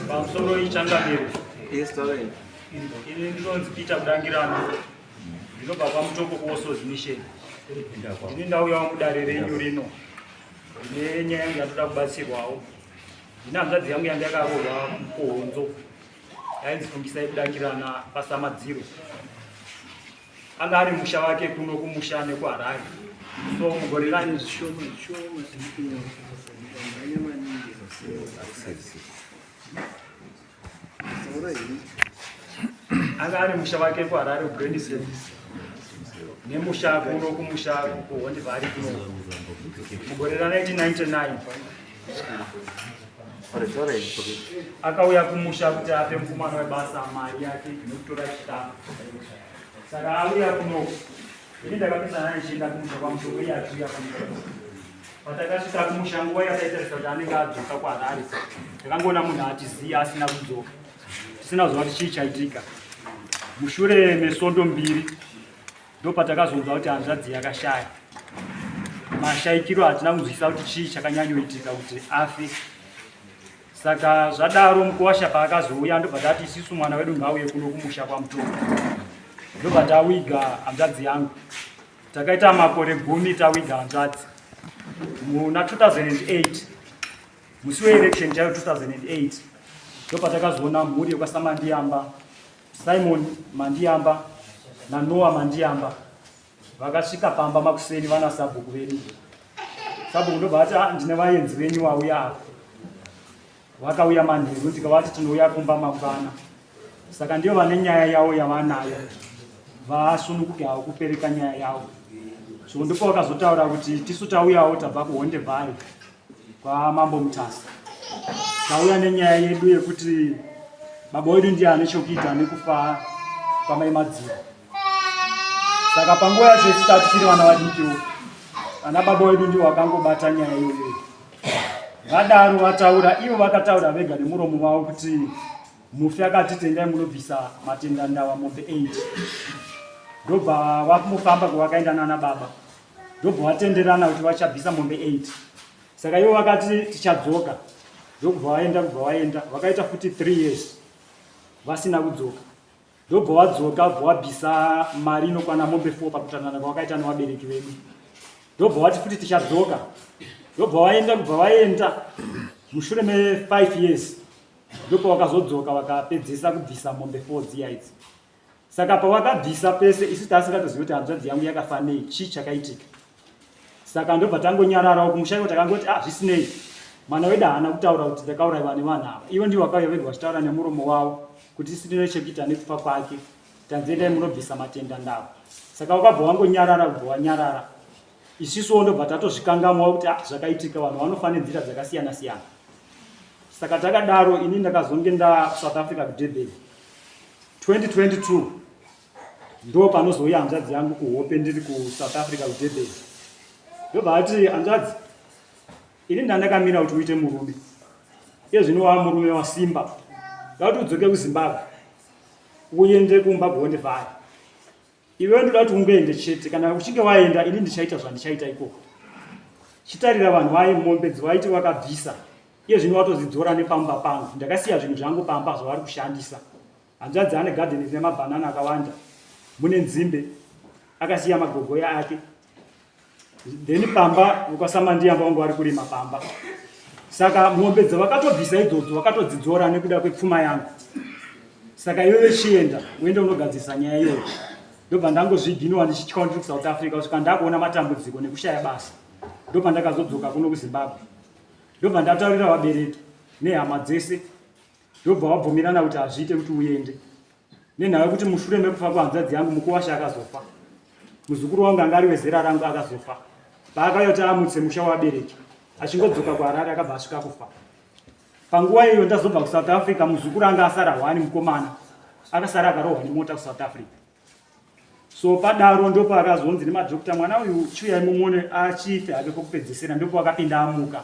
Pamusoro ichangamiro ini ndinonzi Peter Kudangirana ndinobva paMutoko kuWorld's Mission. Ndini ndauya mudare renyu rino nenyaya yangu yatoda kubatsirwawo. Ndine hanzvadzi yangu yanga yakarohwa kuhonzo yainzi Fungisai Kudangirana paSamadziro. Anga ari musha wake kuno kumusha nekuHarare. So mugore rani anga ari musha wake kuHarare brand service nemusha kuno kumusha kuHonde vari kuno mugore ra1999 akauya kumusha kuti ape mukomana webasa mari yake nekutora chikafu. Saka auya kuno ini ndakapesana naye chienda kumusha kwaMutoko iye achiuya kwaMutoko. Patakasvika kumusha nguva yakaitarisa kuti anenge adzoka kuHarare, ndakangoona munhu atiziya asina kudzoka, tisina kuziva kuti chii chaitika. Mushure mesvondo mbiri ndopatakazonzwa kuti hanzvadzi yakashaya. Mashayikiro hatina kunzwisisa kuti chii chakanyanyoitika kuti afe. Saka zvadaro mukuwasha paakazouya ndobva tati isusu mwana wedu ngauye kuno kumusha kwaMutoko. Ndobva tawiga hanzvadzi yangu. Takaita makore 10 tawiga hanzvadzi. Muna 2008 musi weelection chayo 2008 ndobva takazoona mhuri yekwaSamandiyamba, Simon Mandiyamba naNoah Mandiyamba vakasvika pamba makuseni vana sabhuku vedu. Sabhuku ndobva ati ndine vaenzi venyu vauya apa. Vakauya manheru tikavati tinouya kumba mangwana. Saka ndiyo vane nyaya yavo yavanayo. Vasunungukawo kupereka nyaya yavo. So ndipo vakazotaura kuti tisu tauyawo tabva kuHonde Valley kwaMambo Mutasa. Tauya nenyaya yedu yekuti baba wedu ndiye ane chokuita nekufa kwamai Madziro. Saka panguva yacho tisati tiri vana vadikiwo, ana baba wedu ndiwo vakangobata nyaya iyoyo. Vadaro vataura, ivo vakataura vega nemuromo wavo kuti Mufi akati tendai munobvisa matenda ndawa mombe 8. Ndobva vakumufamba kwavakaenda nana baba. Ndobva vatenderana kuti vachabvisa mombe 8. Saka ivo vakati tichadzoka. Ndobva vaenda. Vakaita futi 3 years vasina kudzoka. Ndobva vadzoka vabvisa mari inokwana mombe 4 pakutanana kwavakaita nevabereki vedu. Ndobva vati futi tichadzoka. Ndobva vaenda mushure me5 years. Ndobva vakazodzoka vakapedzisa kubvisa mombe 4 dziya idzi. Saka pavakabvisa pese isu tasingatozivi kuti hanzvadzi yangu yakafa nei, chii chakaitika. Saka ndobva tangonyararawo kumusha iko takangoti zvisinei. Mwana wedu haana kutaura kuti ndakaurayiwa nevanhu ava. Ivo ndivo vakauya vedu vachitaura nemuromo wavo kuti isina chekuita nekufa kwake. Tanzendai munobvisa matenda ndawa. Saka wakabva wangonyarara kubva wanyarara. Isusuwo ndobva tatozvikangamwa kuti zvakaitika vanhu vanofane nzira dzakasiyana siyana. Saka takadaro ini ndakazongenda kuSouth Africa kuDurban 2022 ndo panozouya hanzvadzi yangu kuHope ndiri kuSouth Africa kuDurban. Ndobva ati hanzvadzi ini ndandakamira kuti uite murume. Iye zvino wava murume wasimba. Ndauti udzoke kuZimbabwe uende kumba kuHonde Valley. Iwe ndoda kuti ungoende chete, kana uchinge waenda ini ndichaita zvandichaita ikoko. Chitarira vanhu vaye mombe dzivaiti vakabvisa. Iye zvino watozidzora nepamba pangu. Ndakasiya zvinhu zvangu pamba zvavari kushandisa. Hanzvadzi ane garden ine mabhanana akawanda. Mune nzimbe. Akasiya magogoya ake. Then pamba kwaSamandiyamba vangu vari kurima pamba. Saka mombe dzavakatobvisa idzodzo vakatodzidzora nekuda kwepfuma yangu. Saka iwewe chienda uende unogadzisa nyaya iyoyo. Ndobva ndangozviginiwa ndichitya ndiri kuSouth Africa kusvika ndakuona matambudziko nekushaya basa. Ndobva ndakazodzoka kuno kuZimbabwe. Ndobva ndataurira vabereki nehama dzese. Ndobva vabvumirana kuti hazviite kuti uende. Nenhau yekuti mushure mekufa kwahanzvadzi yangu mukuwasha akazofa. Muzukuru wangu anga ari wezera rangu akazofa. Paakauya kuti amutse musha wavabereki. Achingodzoka kuHarare akabva asvika kufa. Panguva iyo ndazobva kuSouth Africa muzukuru anga asara 1 mukomana. Akasara akarohwa nemota kuSouth Africa. So padaro ndopo akazonzi nemadhokita mwana uyu chiuyai mumuone achife hake kwokupedzisira, ndopo akapinda amuka.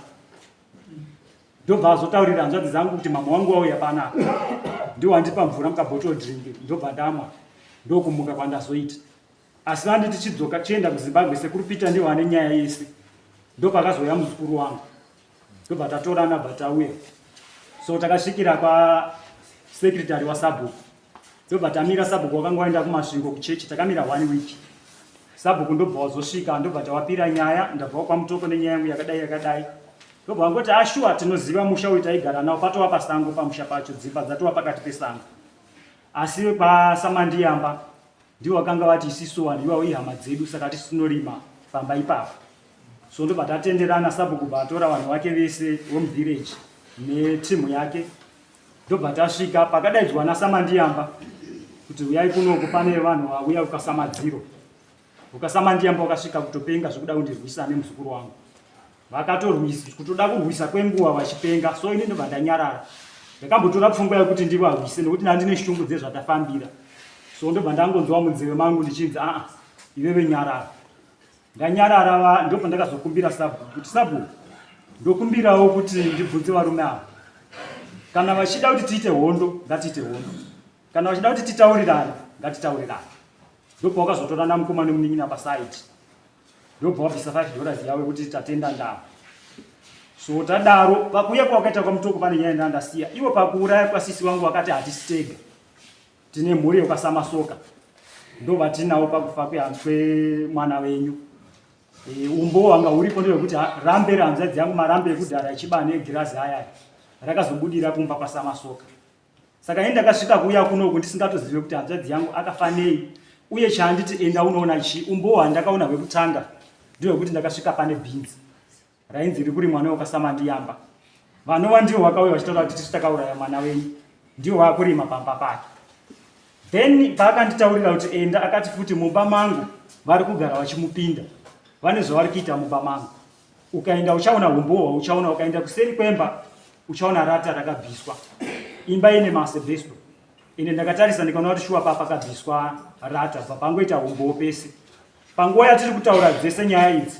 Ndobva azotaurira hanzvadzi dzangu kuti mama wangu wauya panapa. Ndiwo wandipa mvura mukabhottle drink ndobva ndamwa. Ndokumuka kwandazoita. asi vandi tichidzoka chienda kuZimbabwe sekurupita ndiwo ane nyaya yese. Ndopakazoya muzukuru wangu. Ndobva tatorana bva tauya. So takasvikira secretary waSabhuku. Ndobva tamira Sabhuku wakanga waenda kumasvingo kuchechi, takamira 1 week. Sabhuku ndobva wazosvika, ndobva tawapira nyaya, ndabva kwamutoko nenyaya yangu yakadai. Ndobva wangoti ashua tinoziva musha uyu taigara nawo, patova pasango pamusha pacho, dzimba dzatova pakati pesango. Asi pasamandiyamba ndiwo wakanga vati isisu vanhu ivavo ihama dzedu, saka tisinorima pamba ipapo. So ndobva tatenderana, Sabhuku bva atora vanhu vake vese vomuvillage netimu yake. Ndobva tasvika pakadaidzwa nasamandiyamba kuti uyai kunoko pane vanhu vauya ukasamadziro. Ukasamandiyamba wakasvika kutopenga zvokuda kundirwisa nemuzukuru wangu. Vakatorwisa kutoda kurwisa kwenguva vachipenga, so ini ndobva ndanyarara. Ndakambotora pfungwa yekuti ndivarwise nekuti ndandine shungu dzezvatafambira. So ndobva ndangonzwa munzeve mangu ndichinzi iveve nyarara. Ndanyarara ndobva ndakazokumbira Sabhuku kuti Sabhuku, ndokumbirawo kuti ndibvunze varume ava. Kana vachida kuti tiite hondo, ngatiite hondo. Kana vachida kuti titaurirane, ngatitaurirane. Ndobva wakazotorana mukoma nemunin'ina pasaiti. Ndobva wabvisa $5 yawe kuti tatenda ndava. So tadaro, pakuuya kwawakaita kwamutoko pane nyaya ndandasiya. Iwo pakuuraya kwaSisi wangu wakati hatisitega. Tine mhuri yokasamasoka. Ndobva tinawo pakufa kwemwana wenyu. Umbo wanga uripo ndewekuti rambe ranzadzi yangu marambe ekudhara echiba negirazi aya rakazobudira kumba kwasamasoka. Saka ini ndakasvika kuuya kunoku ndisingatozive kuti hanzvadzi yangu akafanei, uye chaanditi enda unoona umbo hwandakaona hwekutanga ndewekuti ndakasvika pane bhinzi rainzi rikuri mwana wakasamandiyamba. Vanova ndivo vakauya vachitaura kuti tisu takauraya mwana wenyu, ndivo vakurima pamba pake. Then paakanditaurira kuti enda, akati futi mumba mangu vari kugara vachimupinda, vane zvavari kuita mumba mangu. Ukaenda uchaona umbohwa, uchaona ukaenda kuseri kwemba uchaona rata rakabviswa. Imba ine masebhesto. Ine ndakatarisa ndikaona kuti shuwa pakabviswa rata, bva pangoita umbohwa pese. Panguva yatiri kutaura dzese nyaya idzi,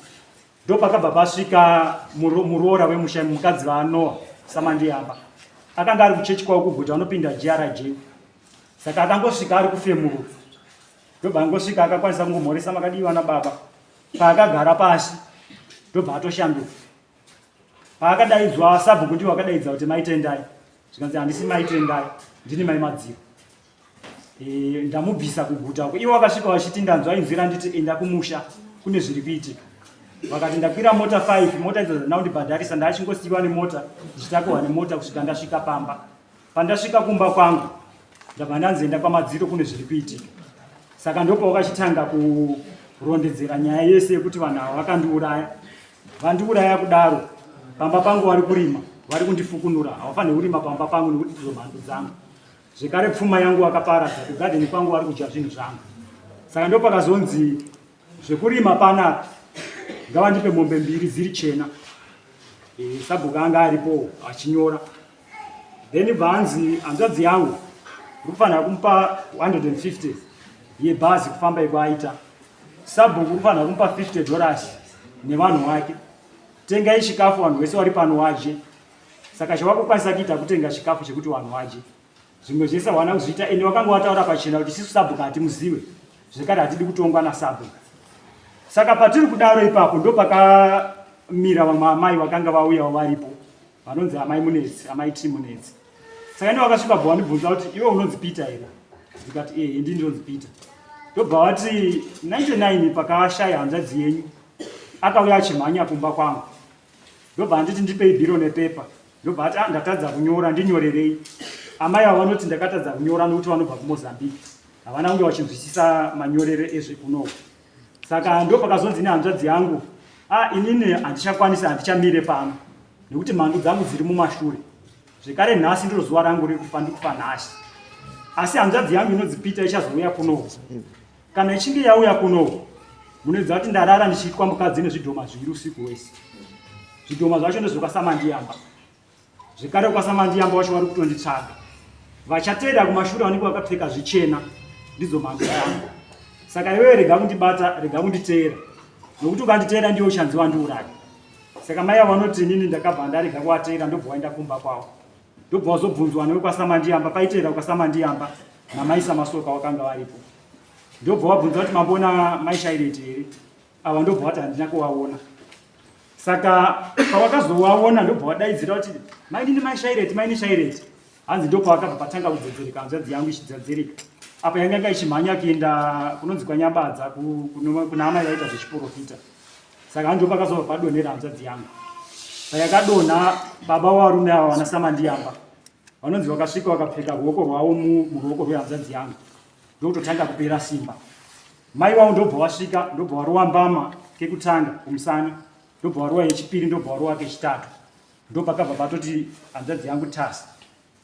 ndopakabva pasvika muroora wemusha, mukadzi vaNoa Samandiyamba. Akanga ari kuchechi kwavo kuguta, vanopinda JRJ. Saka akangosvika ari kufemurwa. Ndobva angosvika akakwanisa kungomhoresa makadiwa nababa. Paakagara pasi, ndobva atoshanduka. Paakadaidzwa Sabhuku ndiwo akadaidza kuti maitendai. Zvikanzi handisi maitendai, ndini mai madziro. Ndamubvisa kuguta uko. Ivo vakasvika vachiti ndanzwa inzwira nditi enda kumusha kune zviri kuitika. Vakati ndakwira mota 5, mota idzo dzandinondibhadharisa, ndachingosiyiwa nemota, ndichitakurwa nemota kusvika ndasvika pamba. Pandasvika kumba kwangu, ndabva ndanzienda kwamadziro kune zviri kuitika. Saka ndopa wakachitanga kurondedzera nyaya yese yekuti vanhu ava vakandiuraya. Vandiuraya kudaro, pamba pangu vari kurima, vari kundifukunura, havafaniri kurima pamba pangu nekuti ndidzo mhando dzangu. Zvekare pfuma yangu vakaparadza, kugadheni kwangu vari kudya zvinhu zvangu. Saka ndopakazonzi zvekurima panapa ngavandipe mombe 2 dziri chena. Sabhuku anga aripo achinyora. Then bvanzi hanzvadzi yangu kufanira kumupa 150 yebhazi kufamba ikwaita. Sabhuku kufanira kumupa $50 nevanhu vake. Tengai chikafu vanhu vese vari pano vaje. Saka chavakukwanisa kuita kutenga chikafu chekuti vanhu vaje. Zvimwe zvese hawana kuzviita, ende vakanga vataura pachena kuti sisu Sabhuku hatimuzive, zvekare hatidi kutongwa naSabhuku. Saka patiri kudaro ipapo ndopakamira vamwe amai vakanga vauyawo varipo, vanonzi amai Munetsi, amai Munetsi. Saka ndo vakasvika bva vandibvunza kuti iwe unonzi Peter here? Ndikati ndini ndinonzi Peter. Ndobva vati 99 pakashaya hanzvadzi yenyu akauya achimhanya kumba kwangu. Ndobva nditi ndipei bhiro nepepa. Ndobva ati ndatadza kunyora, ndinyorerei. Amai ava vanoti ndakatadza kunyora nokuti vanobva kuMozambique, havana kunge vachinzwisisa manyorere ezvekunoko. Saka ndopakazonzi nehanzvadzi yangu, inini handichakwanisa, handichamire pano nekuti mhandu dzangu dziri mumashure. Zvekare nhasi ndiro zuva rangu rekufa, ndikufa nhasi. Asi hanzvadzi yangu inonzi Peter ichazouya kunoko. Kana ichinge yauya kunoko, munoziva kuti ndarara ndichiitwa mukadzi nezvidhoma 2 usiku hwese. Zvidhoma zvacho ndezvokasamandiyamba. Zvekare kwasamandiyamba vacho vari kutonditsvaga. Vachatevera kumashure vanenge vakapfeka zvichena, ndidzo mhandu yangu. Saka iwewe rega kundibata, rega kunditeera. Nokuti ukanditeera ndiwo uchanzi wandiuraya. Saka mai ava vanoti inini ndakabva ndarega kuvateera, ndobva waenda kumba kwavo. Ndobva wazobvunzwa newe kwasamandiyamba, paiteera kwasamandiyamba namai Samasoka vakanga varipo. ndobva wabvunza kuti mambona maishaireti here ava ndobva wati handina kuwaona. Saka pawakazowaona ndobva wadaidzira kuti maini maishaireti maini shaireti hanzi ndobva wakabva patanga kudzedzereka hanzvadzi yangu ichidzedzereka apa yanga ichimhanya kuenda kunonzi kwanyabadza kuna amai vaita zvechiprofita. Saka hanzi pakazobva padonhera hanzvadzi yangu payakadonha. Baba varume ava vanasamandiyamba vanonzi vakasvika vakapfeka ruoko rwavo muruoko rwehanzvadzi yangu ndokutotanga kupera simba. Mai wavo ndobva wasvika ndobva waruwa mbama kekutanga kumusana ndobva waruwa yechipiri ndobva waruwa kechitatu ndopakabva patoti hanzvadzi yangu Tasi.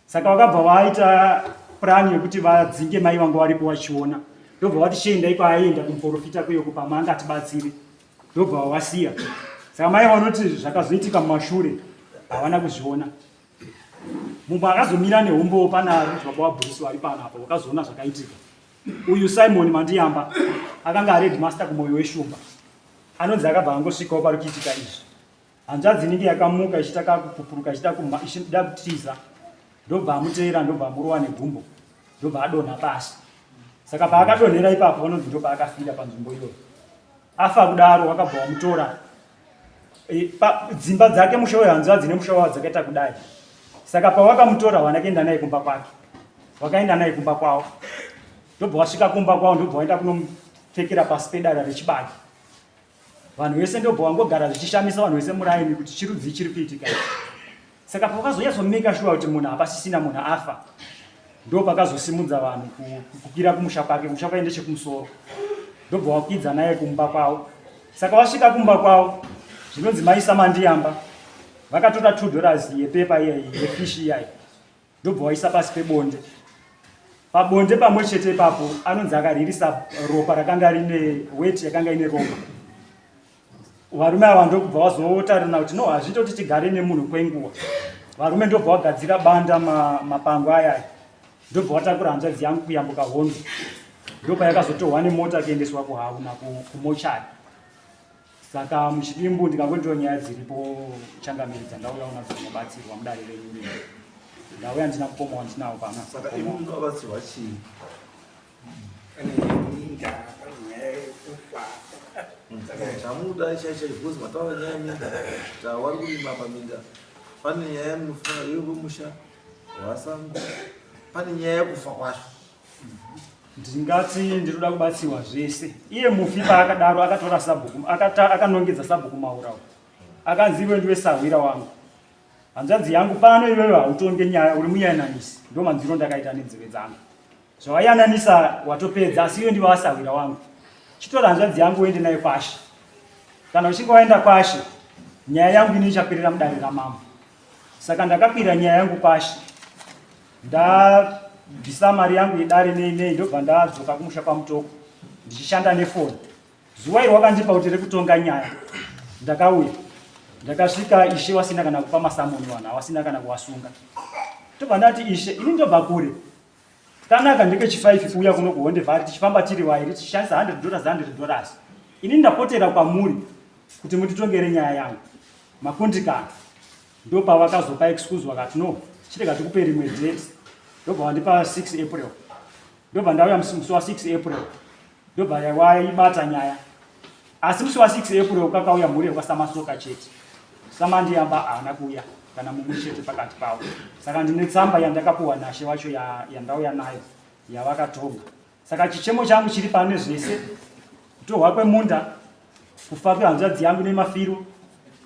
Saka vakabva vaita plani yekuti vadzinge mai vangu varipo vachiona ndobva vati chienda ipo aenda kumuprofita kweyoko pamwe angatibatsire ndobva wasiya. Saka mai vanoti zvakazoitika mumashure havana kuzviona. Mumwe akazomira nehombo pana baba wabhurisi vari panapa wakazoona zvakaitika. Uyu Simon Mandiyamba akanga ari headmaster kumoyo weshumba anonzi akabva angosvikawo pari kuitika izvi. Hanzvadzi inenge yakamuka ichitaka kupupuruka ichida kutiza ndobva amuteera ndobva amurowa negumbo ndobva adonha pasi. Saka paakadonhera ipapo vanonzi ndobva akafira panzvimbo iyoyo. Afa kudaro wakabva wamutora dzimba dzake musha wehanzvadzi nemusha wavo dzakaita kudai. Saka pawakamutora wakaenda naye kumba kwake wakaenda naye kumba kwavo ndobva wasvika kumba kwavo ndobva waenda kunomupfekera pasi pedara rechibage. Vanhu vese ndobva wangogara zvichishamisa vanhu vese muraini kuti chirudzi chiri kuitika. Saka pakazonyatsomaker sure kuti munhu hapasisina munhu afa ndopakazosimudza vanhu kukwira kumusha kwake. Musha kwake ndechekumusoro ndobva wakwidza naye kumba kwavo. Saka wasvika kumba kwavo zvinonzi maisamandiyamba vakatora $2 yepepa iyayi yefishi iyayi ndobva waisa pasi pebonde. Pabonde pamwe chete ipapo anonzi akaririsa ropa rakanga rine weti yakanga ine ropa. Varume ava ndobva vazotarirana kuti no hazviita kuti tigare nemunhu kwenguva. Varume ndobva vagadzira banda mapango ayayi ndobva vatakura hanzvadzi yangu kuyambuka hondo ndobva yakazotorwa nemota kuendeswa kuhauna kumochari. Saka muchidimbu ndikangondiro nyaya dziripo changamiri ndauya unadzo dzinobatsirwa mudare renyu. Ndauya ndina mukoma wandinawo pana. Saka imu munobatsirwa chii? Chamuda chaicho because mataura nyaya yeminda tawari kurima paminda pane nyaya yemunofanira yemusha wasango pane nyaya yekufa kwacho. Ndingati ndinoda kubatsirwa zvese. Iye Mufi paakadaro akatora sabhuku akanongedza sabhuku maurawo akanzi iwe ndiwe sahwira wangu. Hanzvadzi yangu pano iwewe hautonge nyaya uri muyananisi ndo manziro ndakaita nenzeve dzangu. Zvawayananisa watopedza asi iwe ndiwe wasahwira wangu. Chitora hanzvadzi yangu uende naye kwashe. Kana uchinge waenda kwashe nyaya yangu ini ichaperera mudare ramambo. Saka ndakakwira nyaya yangu kwashe ndabvisa mari yangu yedare nei ndobva ndadzoka kumusha kwamutoko ndichishanda nefoni. Zuva iri wakandipa kuti rekutonga nyaya ndakauya ndakasvika ishe wasina kana kupa masamoni vanhu havasina kana kuvasunga. Tobva ndati ishe ini ndobva kure kanaka ndike chi5 kuuya kuno kuhondevhari tichifamba tiri vairi tichishandisa $100 ini ndapotera kwamuri kuti mutitongere nyaya yangu makundikana. Ndopa vakazopa excuse vakati no chirega tikupe rimwe date ndobva wandipa 6 April ndobva ndauya musi wa 6 April ndobva waibata nyaya. Asi musi wa 6 April kakauya mhuri yekwaSamasoka chete. Samandiyamba haana kuuya kana mumwe chete pakati pavo. Saka ndine tsamba yandakapuwa nashe wacho yandauya nayo yavakatonga. Saka chichemo changu chiri pane zvese kutorwa kwemunda kufa kwehanzvadzi yangu nemafiro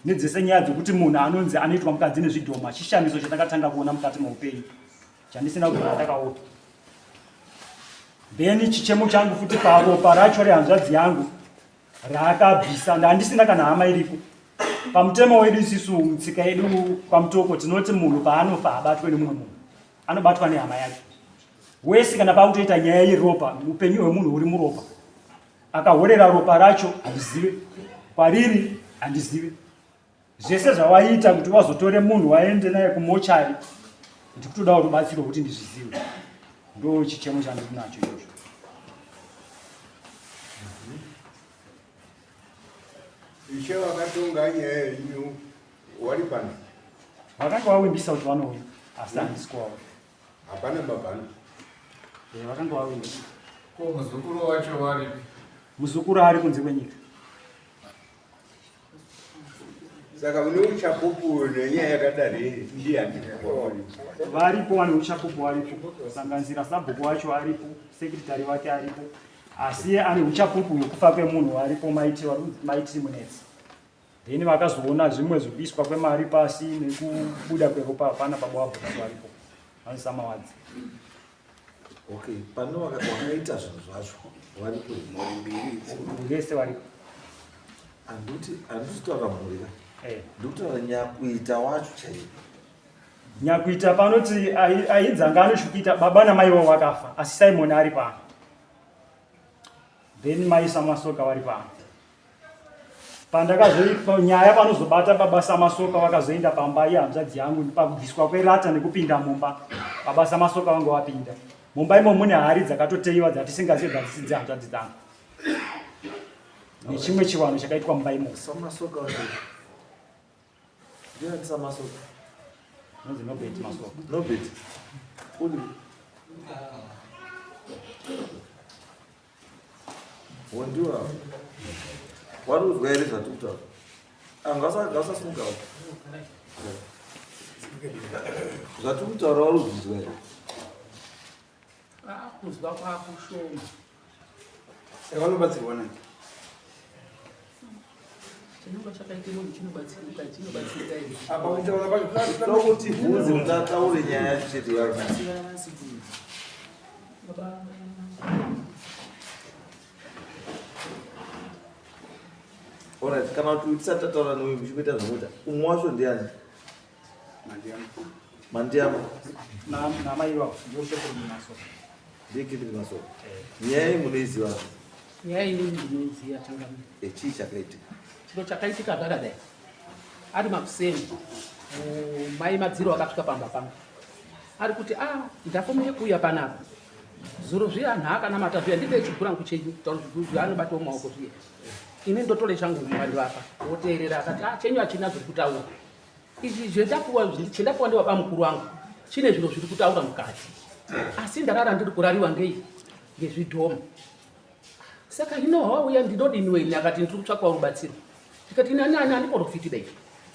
nedzese nyaya dzokuti munhu anonzi anoitwa mukadzi nezvidhoma chishamiso chatakatanga kuona mukati meupenyu chandisina kugara ndakaona. Then chichemo changu futi paropa racho rehanzvadzi yangu raakabvisa handisina kana hama iripo. Pamutemo wedu isisu mutsika yedu pamutoko tinoti munhu paanofa habatwe nemumwe munhu anobatwa nehama yake. Wese kana pakutoita nyaya yeropa upenyu hwemunhu huri muropa akahorera ropa racho handizive kwariri handizive. Zvese zvawaita kuti wazotore munhu waende naye kumochari ndikutodawo rubatsiro kuti ndizvizive. Ndo chichemo chandiri nacho izvozvo. Ishe wakatonga nyaya yenyu wari pano? Vakanga wawimbisa kuti vanouya asi handisi kwavo. Hapana babhanu? Vakanga wawimbisa. Ko muzukuru wacho wari? Muzukuru ari kunze kwenyika. Saka une uchapupu nenyaya yakadari ndiani? Varipo vane uchapupu varipo, kusanganisira sabhuku wacho aripo, sekretari wake aripo, asi ane uchapupu hwekufa kwemunhu varipo maiti munetsi. Then vakazoona zvimwe zvekuiswa kwemari pasi nekubuda kweropa hapana pabwabhukaso varipo vanosamawadzi. Okay, pano wakaita zvinhu zvacho varipo vese varipo. Handisi kutaura mhuri ka? Ndikutaura nyakuita wacho chaivo. Nyakuita panoti aidzanga anoshukita baba namai vavo vakafa, asi Simon ari pano. Then mai Samasoka vari pano. Pandakazoipa nyaya panozobata baba Samasoka vakazoenda pamba yehanzvadzi yangu pakubviswa kwerata nekupinda mumba. Baba Samasoka vanga vapinda. Mumba imo mune hari dzakatoteiwa dzatisingazivi dzatisi dzehanzvadzi dzangu. Nechimwe chivanhu chakaitwa mumba imo. Samasoka wacho. Ndiani Samasoka? Nonzi Nobet Masoka. Nobet. Uri. Wondiwa. Wari uzwa here zvatiri kutaura? Ngasasimukawo. Zvatiri kutaura wari uzvizwa here? Kuzwa kwakushoma. Saka unobatsirwa nani? Chinonga chakaite munhu chinobatsirika here. Apa utaura pacho Tokuti bvunzi mungataure nyaya yacho chete yacho. Alright, kana kuti tisati tataura newe muchikuita zvomuita, umwe wacho ndiani? Mandiama. Namai vavo ndoshoko mumasoka. Ndikiti Masoka. Nyaya iyi munoiziva? Nyaya inini ndinoiziva changamire. Chii chakaitika? Chiro chakaitika zvakadai. Ari makuseni. Mai madziro akasvika pamba pangu. Ari kuti ndakomere kuuya panapa. Zuro zviya nhaka namata zviya ndipe chigura ngu chenyu tauri zvaanobatawo maoko zviya. Ini ndotore changu mumandivapa. Woteerera akati chenyu achina zviri kutaura. Izvi chendapuwa ndiwaba mukuru wangu. Chine zviro zviri kutaura mukati. Asi ndarara ndiri kurariwa ngei? Ngezvidhoma. Saka hino wauya ndinodiniweni akati ndiri kutsvaka rubatsiro. Ndikati nani andiporofiti dai.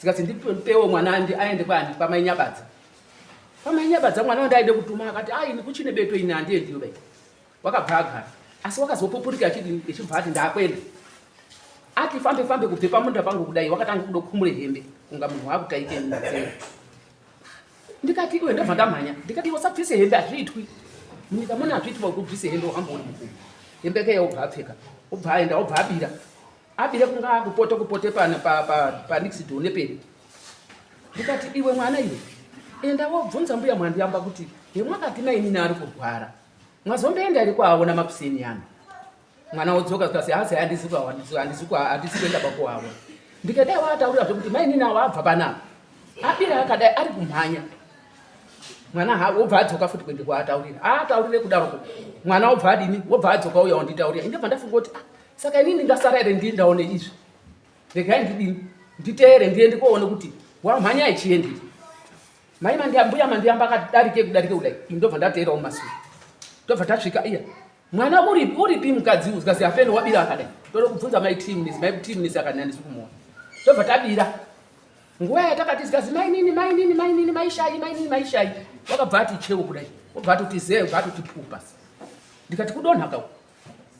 Zikati ndipewo mwana aende kwandi pamainyabadza. Pamainyabadza mwana wandaide kutuma akati ini kuchine beto ini handiendi dai. Wakabva agara. Asi wakazopupurika achibva ati ndakwenda. Ati fambe kubve pamunda pangu kudai wakatanga kudo kumure hembe kunga munhu wakutaike nzee. Ndikati iwe ndobva ndamhanya. Ndikati wasabvise hembe azviitwi. Ndikamona azviitwa kubvise hembe uhamba uri mukuru. Hembe ke yobva apfeka. Obva aenda obva abira. Abira kunga kupote pa Nixidon neperi. Ndikati iwe mwana iwe. Enda wobvunza mbuya Mwandiyamba kuti hemwakati mai nini ari kurwara. Mwazombeenda ari kwaona mapuseni yana. Mwana wodzoka kasi hasi handisi kuenda bako wawo. Ndikadai wataurira kuti mai nini wabva panapa. Abira akadai ari kumhanya. Mwana wobva adzoka futi kuende kwaataurira. Ataurire kudaroko. Mwana wobva adini? Wobva adzoka uya wanditaurira. Ndibva ndafunga kuti saka inini ndasara ere ndiendaone izvi. Regai ndidini? Nditeere ndiende koone kuti wamhanya ichiendiri. Mai Mandiyamba akadarike kudai. Ndobva ndateerawo masuri. Ndobva tasvika iya. Mwana uripi mukadzi uzikazi afeni wabira akadai. Toro kubvunza mai team nisi akanani sikumuona. Ndobva tabira. Nguwa yatakati zikazi mai nini maishai. Wakabva ati chewo kudai. Wobva ati zee, wobva ati pupa. Ndikati kudonha kawo.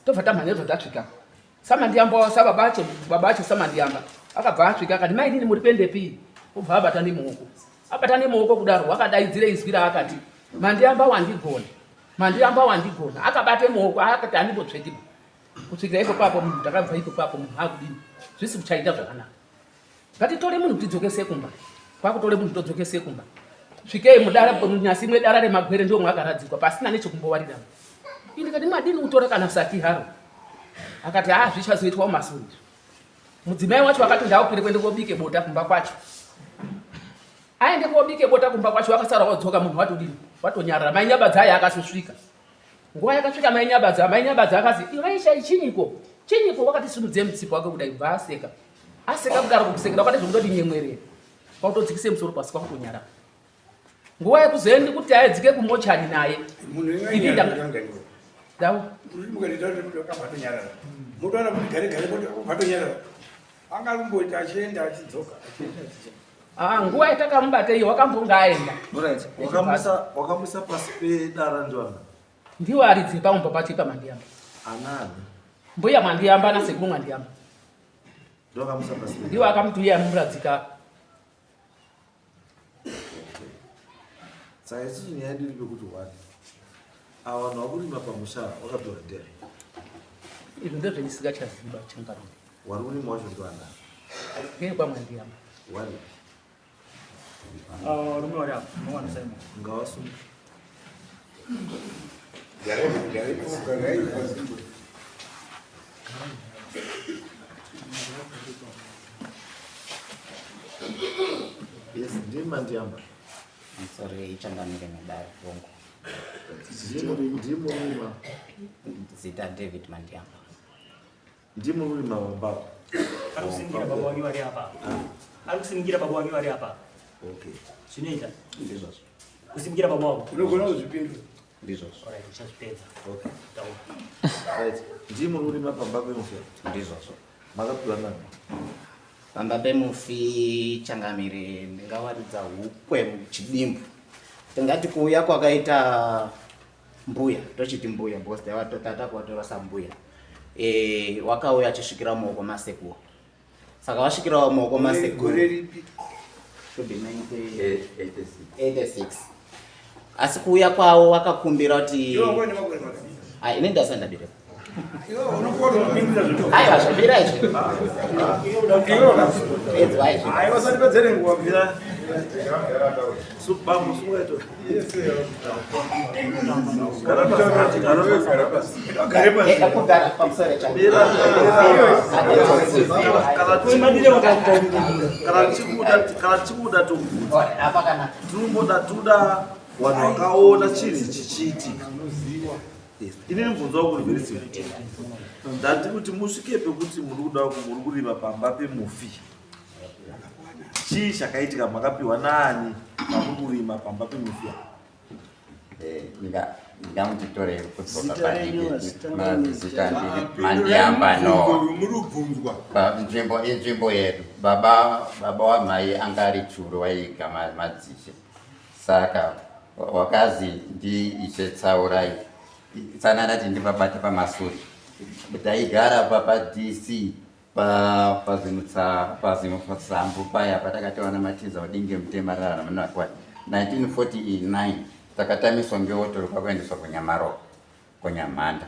Ndobva tamhanyezva tasvika. Samandiyamba babache Samandiyamba. Akabva asvika akati mai nini muri kuendepi? Wobva abata nemuoko. Abata nemuoko kudaro wakadaidzire izwira akati Mandiyamba wandigona. Akabate muoko akati andimbotsvetiba. Kusvikira ipo papo munhu ndakabva ipo papo munhu akudini. Zvisi kuchaita zvakanaka. Ngatitore munhu tidzokese kumba. Kwakutore munhu todzokese kumba. Svikei mudara munyasi mwedara remagwere ndio mwakaradzikwa pasina nechekumbowarira. Ndikati madini utora kana saki haro. Akati zvichazoitwa masuri. Mudzimai wacho akati ndakwire kuende kobike bota kumba kwacho. Aende kobike bota kumba kwacho akasara odzoka munhu watodini. Watonyarara mainyabadza aya akasosvika. Nguwa yakasvika mainyabadza akazi iwaisha chinyiko wakati simudze mutsipa wake kudai bvaseka. Aseka kudaro kusekera kwati zvindoti nyemwerere. Kwakutodzikise musoro pasi kwakutonyarara. Nguwa yekuzoende kuti aidzike kumochari naye. Munhu inganya Dau. Ruri mukadita kuti wakapatonyarara. Mutoona kuti gare kuti wakapatonyarara. Angarumboita achienda achidzoka. Nguva yatakamubata iyo wakambonga aenda. Alright. Wakamusa pasi pedara ndwana. Ndiwo aridze pamumba pacho pamandiyamba. Anani. Mbuya mandiyamba na sekuru mandiyamba. Ndiwo wakamusa pasi. Ndiwo akamutuya muradzika. Saka isusu nyaya yedu iri pekuti wani. Ava vanhu vakurima pamusha vakapiwa ndera. Izvo ndezvendisikachaziva changamire. Wari kurima wacho ndwana. Ngepamandiyamba. Wani. Rume wari apa? Mwana Simon. Ngawasuma. Yes, ndimi mandiyamba. Sorry, ichangamire medari vongo. Ndimo rurima. Zita David Mandiyamba. Ndimo rurima baba. Arikusiningira baba wake wari apa? Arikusiningira baba wake wari apa? Okay. Zvinoita? Ndizvo. Kusiningira baba wako? Unogona kuzvipinda. Ndizvo. Alright, ndichazvipedza. Okay. Taura. Right. Ndimo rurima pamba pemufi. Ndizvo. Makapiwa nani? Pamba pemufi changamire ndingawaridza hukwe muchidimbu. Tingati kuuya kwakaita mbuya, tochiti mbuya, because tata kwatora sambuya. Wakauya achisvikira muoko masekuru. Saka wasvikira muoko masekuru. Gore ripi? Should be 86. Asi kuuya kwawo wakakumbira kuti Iwo ngone makore makore. ine ndasandabire. Iwo unokona kupindira zvito. Aiwa zvabira izvi. Edzwa izvi. Aiwa sanipedzere nguwa bvira. Subambo sumweto. Gare pasi. Kugara pamusoro changu. Kana tichibuda tobvunza. Apa kana Toda vanhu vakaona chinhu chichiitika. Inini mubvunzo wangu uri very simple. Ndati kuti musvike pekuti muri kurima pamba pemufi. Chii chakaitika makapiwa nani pamuri kurima pamba pemufi? Ndingamutitore kutsoka panike mazita ndini Mandiyamba no Murubvunzwa. inzvimbo yedu. Baba wamai anga ari churu waiga madzishe. Saka wakazi ndiishe Tsaurai. Tsanana kuti ndivabate pamasuri. Taigara paDC pazimutsambu paya patakatowana matiza odinge mutemarara munakwa 1949 takatamiswa ngeotoro kwakuendeswa kunyamhanda.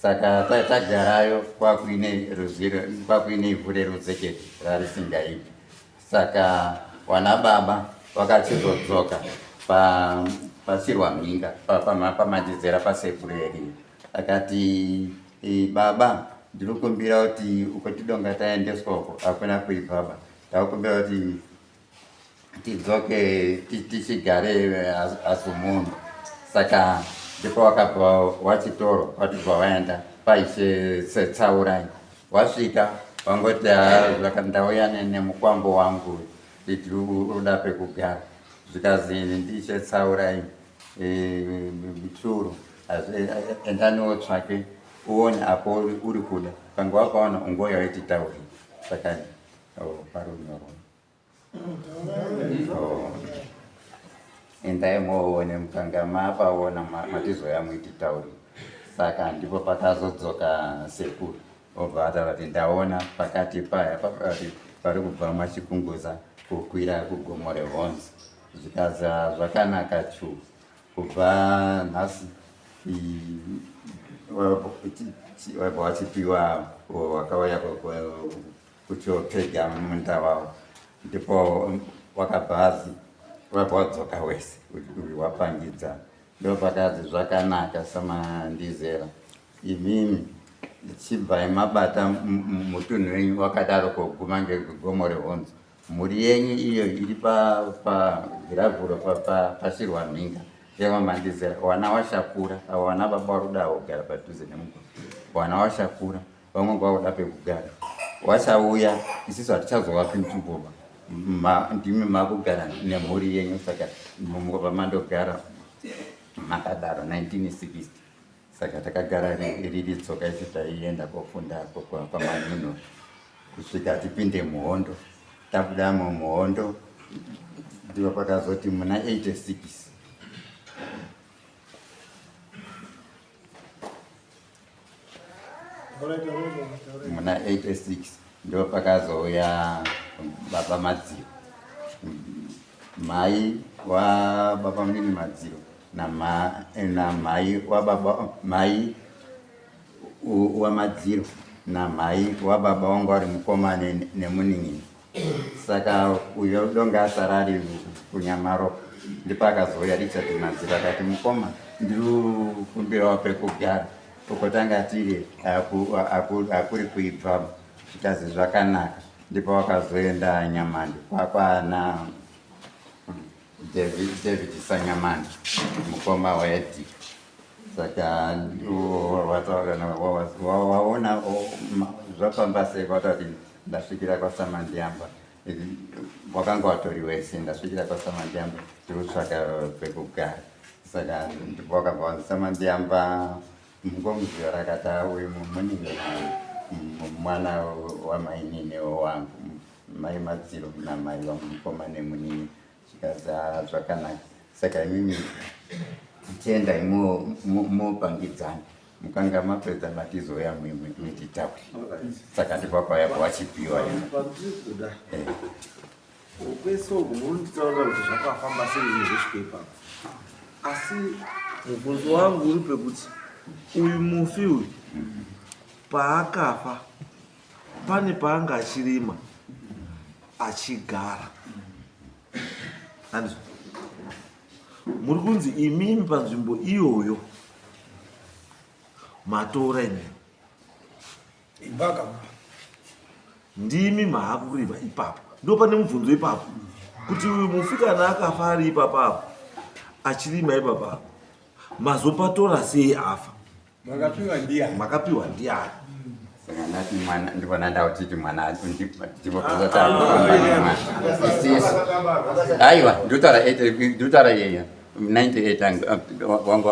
Saka tagarayo kwakuine ivhu rerudzeketi rarisingaibvi. Saka wana baba vakachizodzoka pasirwa mhinga pamajezera pasekuru eri. Akati baba ndinokumbira kuti ukotidonga taendeswako hakuna kuibaba. Takumbira kuti tidzoke tichigare azumunhu. Saka ndipo wakabva wachitoro watibva waenda paishe Tsaurai. Wasvika wangoti ndauya nemukwambo wangu kuti uda pekugara. Zvikazi ndiishe Tsaurai michuru endaniwo tsvake uone apo uri kuda. Kanga wakaona ungoya wetitauri. Saka parunyoro endai moone mukanga mapaona matizoya muiti tauri. Saka ndipo pakazodzoka sekuru obva ataura kuti ndaona pakati paya pari kubva machikunguza kukwira kugomo reHonzi. Zvikaza zvakanaka chu kubva nhasi wabva wachipiwa wakauya kuchopfega munda wavo. Ndipo wakabhazi wabva wadzoka wese wapangidza. Ndo pakazi zvakanaka samandizera imimi ndichibva imabata mutunhu wenyu wakadaro koguma ngegomo reHonzi. Mhuri yenyu iyo iri pagravhuro pashirwa mhinga yevamandizera. Wana washakura, wana baba waruda kugara padhuze nemugwa. Wana washakura, vamwe ngavakuda pekugara. Wachauya isusu hatichazovapi nzvimbo. Ndimi makugara nemhuri yenyu. Saka pamandogara makadaro 1960. Saka takagara riri tsoka isi taienda kofunda kwamanuno kusvika tipinde muhondo. Tabuda mumuhondo ndipo pakazoti muna 86 muna 86 ndo pakazouya baba Madziro, mai wa baba Munini Madziro na mai wa Madziro na mai wa baba wangu ari mukoma nemunini. Saka uyo donga asarari kunyamaro ndipo akazouya Richard Madziro akati mukoma ndiri kumbirawo pekugara ukotanga tiri akuri kuibva zvikazi zvakanaka. Ndipo wakazoenda Nyamande kwakwana David Sanyamande mukoma weDika. Saka waona zvafamba sei kwatati ndasvikira kwaSamandiamba. Wakanga watori wese ndasvikira kwaSamandiamba tikutsvaka pekugara. Saka ndipo wakabva Samandiamba mungomuzviwa rakata uyu Munini mwana wamainini wangu mai Madziro na mai wamukoma nemunini zvikaza zvakanaka. Saka imimi tienda mupangidzana mukanga mapedza matizoya muchitauri. Saka ndipo kwayabva wachipiwa pandikuda kwese uku murunditaurira kuti zvakafamba sei zvesvika ipapo, asi mubvunzo wangu uri pekuti uyu mufi uyu paakafa pane paanga achirima achigara. Handizvo muri kunzi imimi panzvimbo iyoyo matora imimi ndimi maakurima ipapo. Ndo pane mubvunzo ipapo kuti uyu mufi kana akafa ari ipapapo achirima ipapapo mazopatora sei afa? Makapiwa ndiani? Saka ndati mwana ndipona ndautiti mwana aiwa ndutaura yeya 98 wangu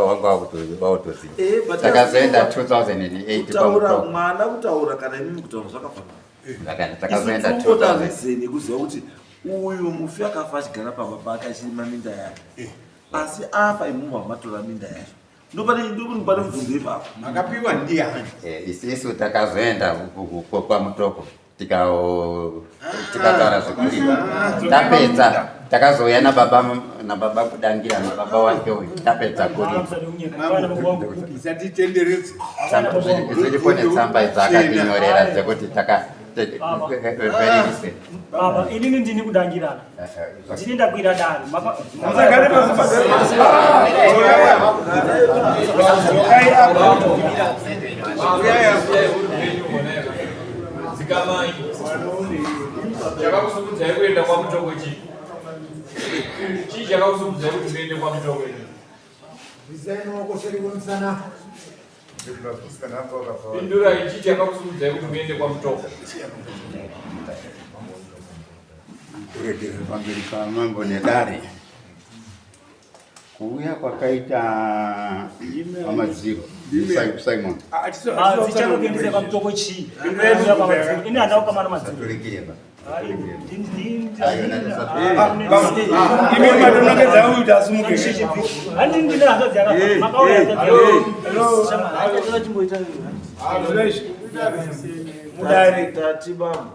wautoziva. Takazoenda 2008 kutaura mwana kutaura kana imimi kutaura zvakafanana. Takazoenda 2000 kuziva kuti uyu mufi akafa achigara pamba pake achirima minda yake, asi afa imumba matora minda yake. Ndopane mubvunzo ipapo makapiwa ndiani? Isisu takazoenda kwamutoko tikataura zvekurima. Tapedza takazouya nababa kudangira nababa wake uyu tapedza kurima. Zviripo netsamba dzaakatinyorera dzekuti veririse. Baba, inini ndini kudangirana. Ndini ndakwira dani. Zikamai. Chakakusumudza kuenda kwa mutoko chi. Chi chakakusumudza kuti uende kwa mutoko chi. Bizaino wakosheri kunsana. Indura ichi chakakusumudza kuti uende kwa mutoko. Kuregera pamberi pamambo nedare kuuya kwakaita Madziro Simon zichanokuendesa pamutoko chii? Ini handauka mana Madziro. turikireba tati baba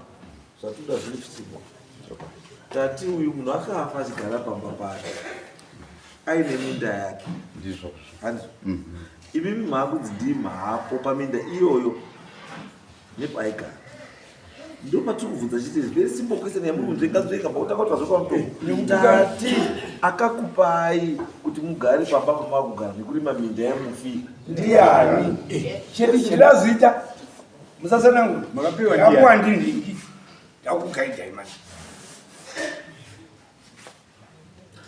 zvatuda zvirifisimwa tati uyu munhu akafa achigara pamba pake aine minda yake. ndizvo Handizvo imimi maakunzi ndii maapo paminda iyoyo nepaigara. Ndo patiri kubvunza chiti very simple question yamunzvekazveka pautakautazve pamutombo tati akakupai kuti mugare pamba pamakugara nekurima minda yemufi ndiani? Cheti chidazita musasanangu makapiwa ndini ndakukaita imani.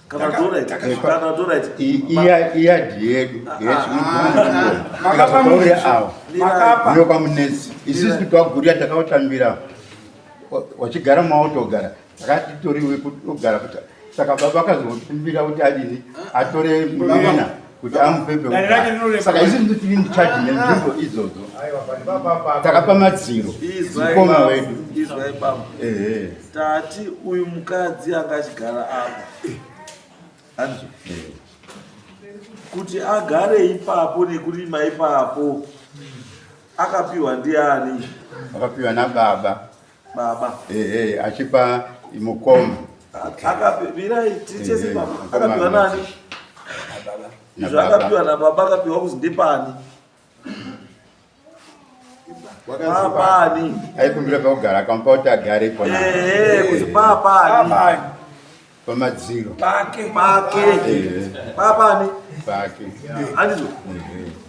Kana torit iyadhi yedu yesikauri awo iyo kwamunesi isisi twagurira takautambira wachigara mautogara takati toriwe kugara kuti saka baba akazotimbira kuti adini atore mumena kuti amupepe Dani rake rinoreba. saka isi nditiri ndichadhi nenzvimbo idzodzo takapa madziro mukoma wedu. Izvai baba. Tati uyu mukadzi anga achigara apa. Hanzo. Kuti agare ipapo nekurima ipapo. Akapiwa ndiani? Akapiwa nababa. Baba. Achipa mukoma. Akapiwa tichese baba. Akapiwa nani? Zvakapiwa nababa, akapiwa kuzi ndepani? Papani. Aikumbira pakugara akampa kuti agare ipo. Kuzi papani. Pamadziro. Pake. Papani. Pake. Handizo.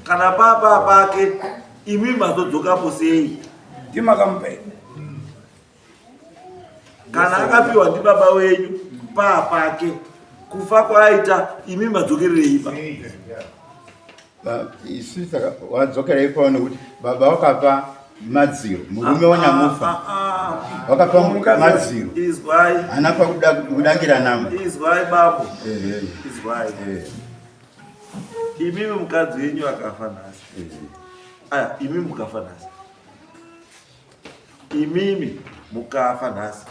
Kana pake imi mazodzokapo sei? Ndimakampe. Kana akapiwa ndi baba wenyu pake kufa kwaita imi madzokereipa. Isi saka wadzokera ipo nokuti baba wakapa madziro murume wanyamufa wakapa madziro izwai anapa kudangira nama izwai babo izwai imi mukadzi wenyu akafa nhasi aya imi mukafa nhasi imimi mukafa nhasi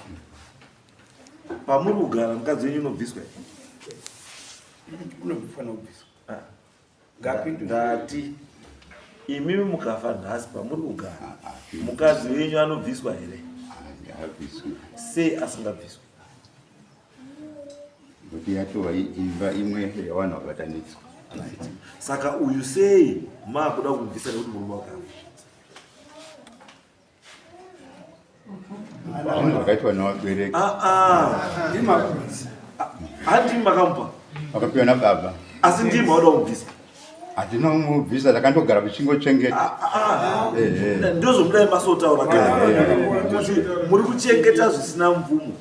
pamuri kugara mukadzi wenyu unobviswa Unofana kubviswa. ngati imimi mukafa nhasi pamuri kugara mukadzi wenyu anobviswa here? Sei asingabviswa? kuti yatova imba imwe yavanhu vakabatanidzwa. Saka uyu sei makuda kubvisa nekuti murume wakafa? Vanhu vakaitwa navabereki. Handimi makamupa Vakapiwa nababa. asi ndimi wauda kubvisa. Hatina kumubvisa takandogara kuchingochengeta. Ndozomudai masotaura kuti muri kuchengeta zvisina mvumo.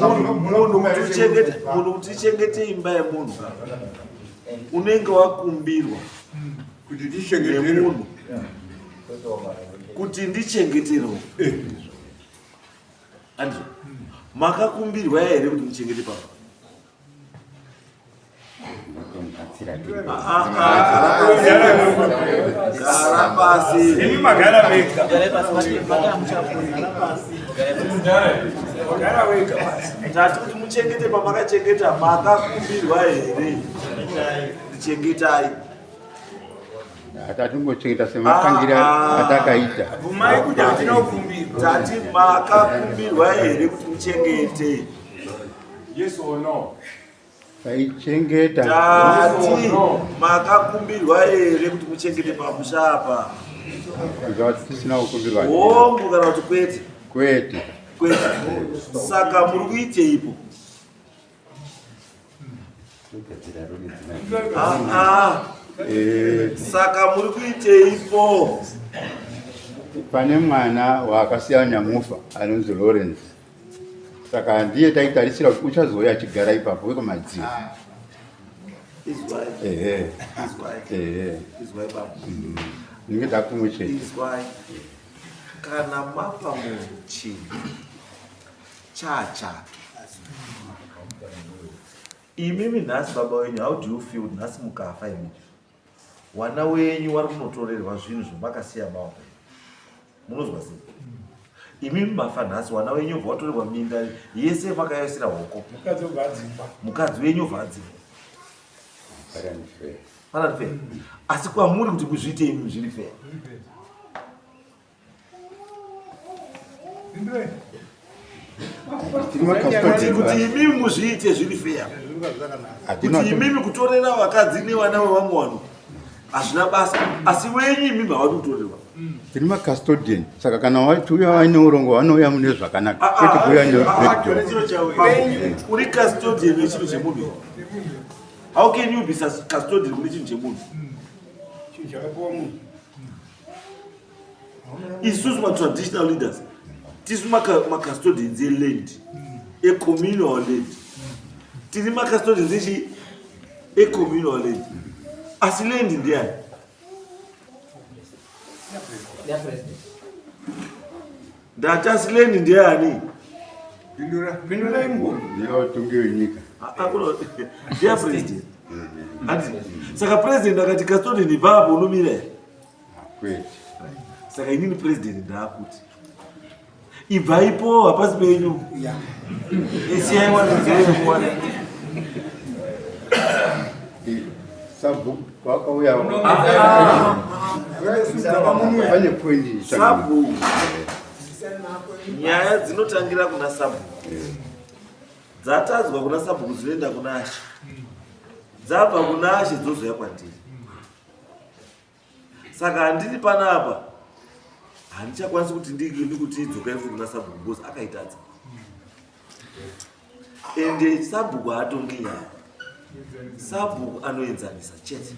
Munhu kuti tichengete imba yemunhu unenge wakumbirwa nemunhu kuti ndichengeterewo. Andizvo makakumbirwa here kuti muchengete papa? Gara pasi. Imi magara wega. Magara wega basi. Tati kuti muchengete pamakachengeta makakumbirwa here? Ndichengetai. Hatatingochengeta sematangira atakaita. Bumai kuti hatina kukumbirwa. Tati makakumbirwa here kuti muchengete? Yes or no? Taichengeta. Tati makakumbirwa here kuti muchengete pamusha apa? Tisina kukumbirwa. Hongu kana kuti kwete? Kwete. Kwete. Saka muri kuite ipo? Saka muri kuite ipo? Pane mwana wakasiya nyamufa anonzi Lawrence. Saka ndiye taitarisira kuti uchazouya achigara ipapo wekumadziro. Izwai. Izwai baba. Ninge takumucheka. Izwai. Kana mapa munhu chinhu chacha. Imimi nhasi baba wenyu, how do you feel nhasi mukafa imimi? Wana wenyu wari kunotorerwa zvinhu zvamakasiya mawa. Munozwa sei? Imimi mafa nhasi wana wenyu ubva watorerwa minda yese makayasira hoko. Mukadzi wenyu ubva adzimba. Parani fair. Asi kwamuri kuti muzviite imimi zviri fair. Kuti imimi muzviite zviri fair. Kuti imimi kutorera vakadzi nevana vevamwe vanhu hazvina basa, asi wenyu imimi havadi kutorerwa. Tiri macustodian. Saka kana watuya waine urongo vanouya mune zvakanaka. Kwete kuuya uri custodian wechinhu chemunhu. How can you be custodian kune chinhu chemunhu? Isusu ma-traditional leaders tisi ma-custodians e-land, e-communal land. Tiri ma-custodians e-communal land. Asi land ndiani? Ndati asi land ndiani? Pindura imbo. Ndiyo tungiwe nyika. Dear President, Saka president akati kastori ni baba unomira here. Kwete. Saka inini president ndaakuti ibvaipo hapasi penyu esiyaiwa nezeremwana Sabhuku wakauya pane poindi sabhuku nyaya dzinotangira kuna sabhuku dzatadzwa kuna sabhuku dzinoenda kuna ashe dzabva kuna ashe dzozoya kwandiri. Saka handiri panapa handichakwanisi kuti ndikindi kuti idzoka ifu kuna sabhuku because akaitadza ende sabhuku haatongi nyaya. Sabhuku anoenzanisa chete.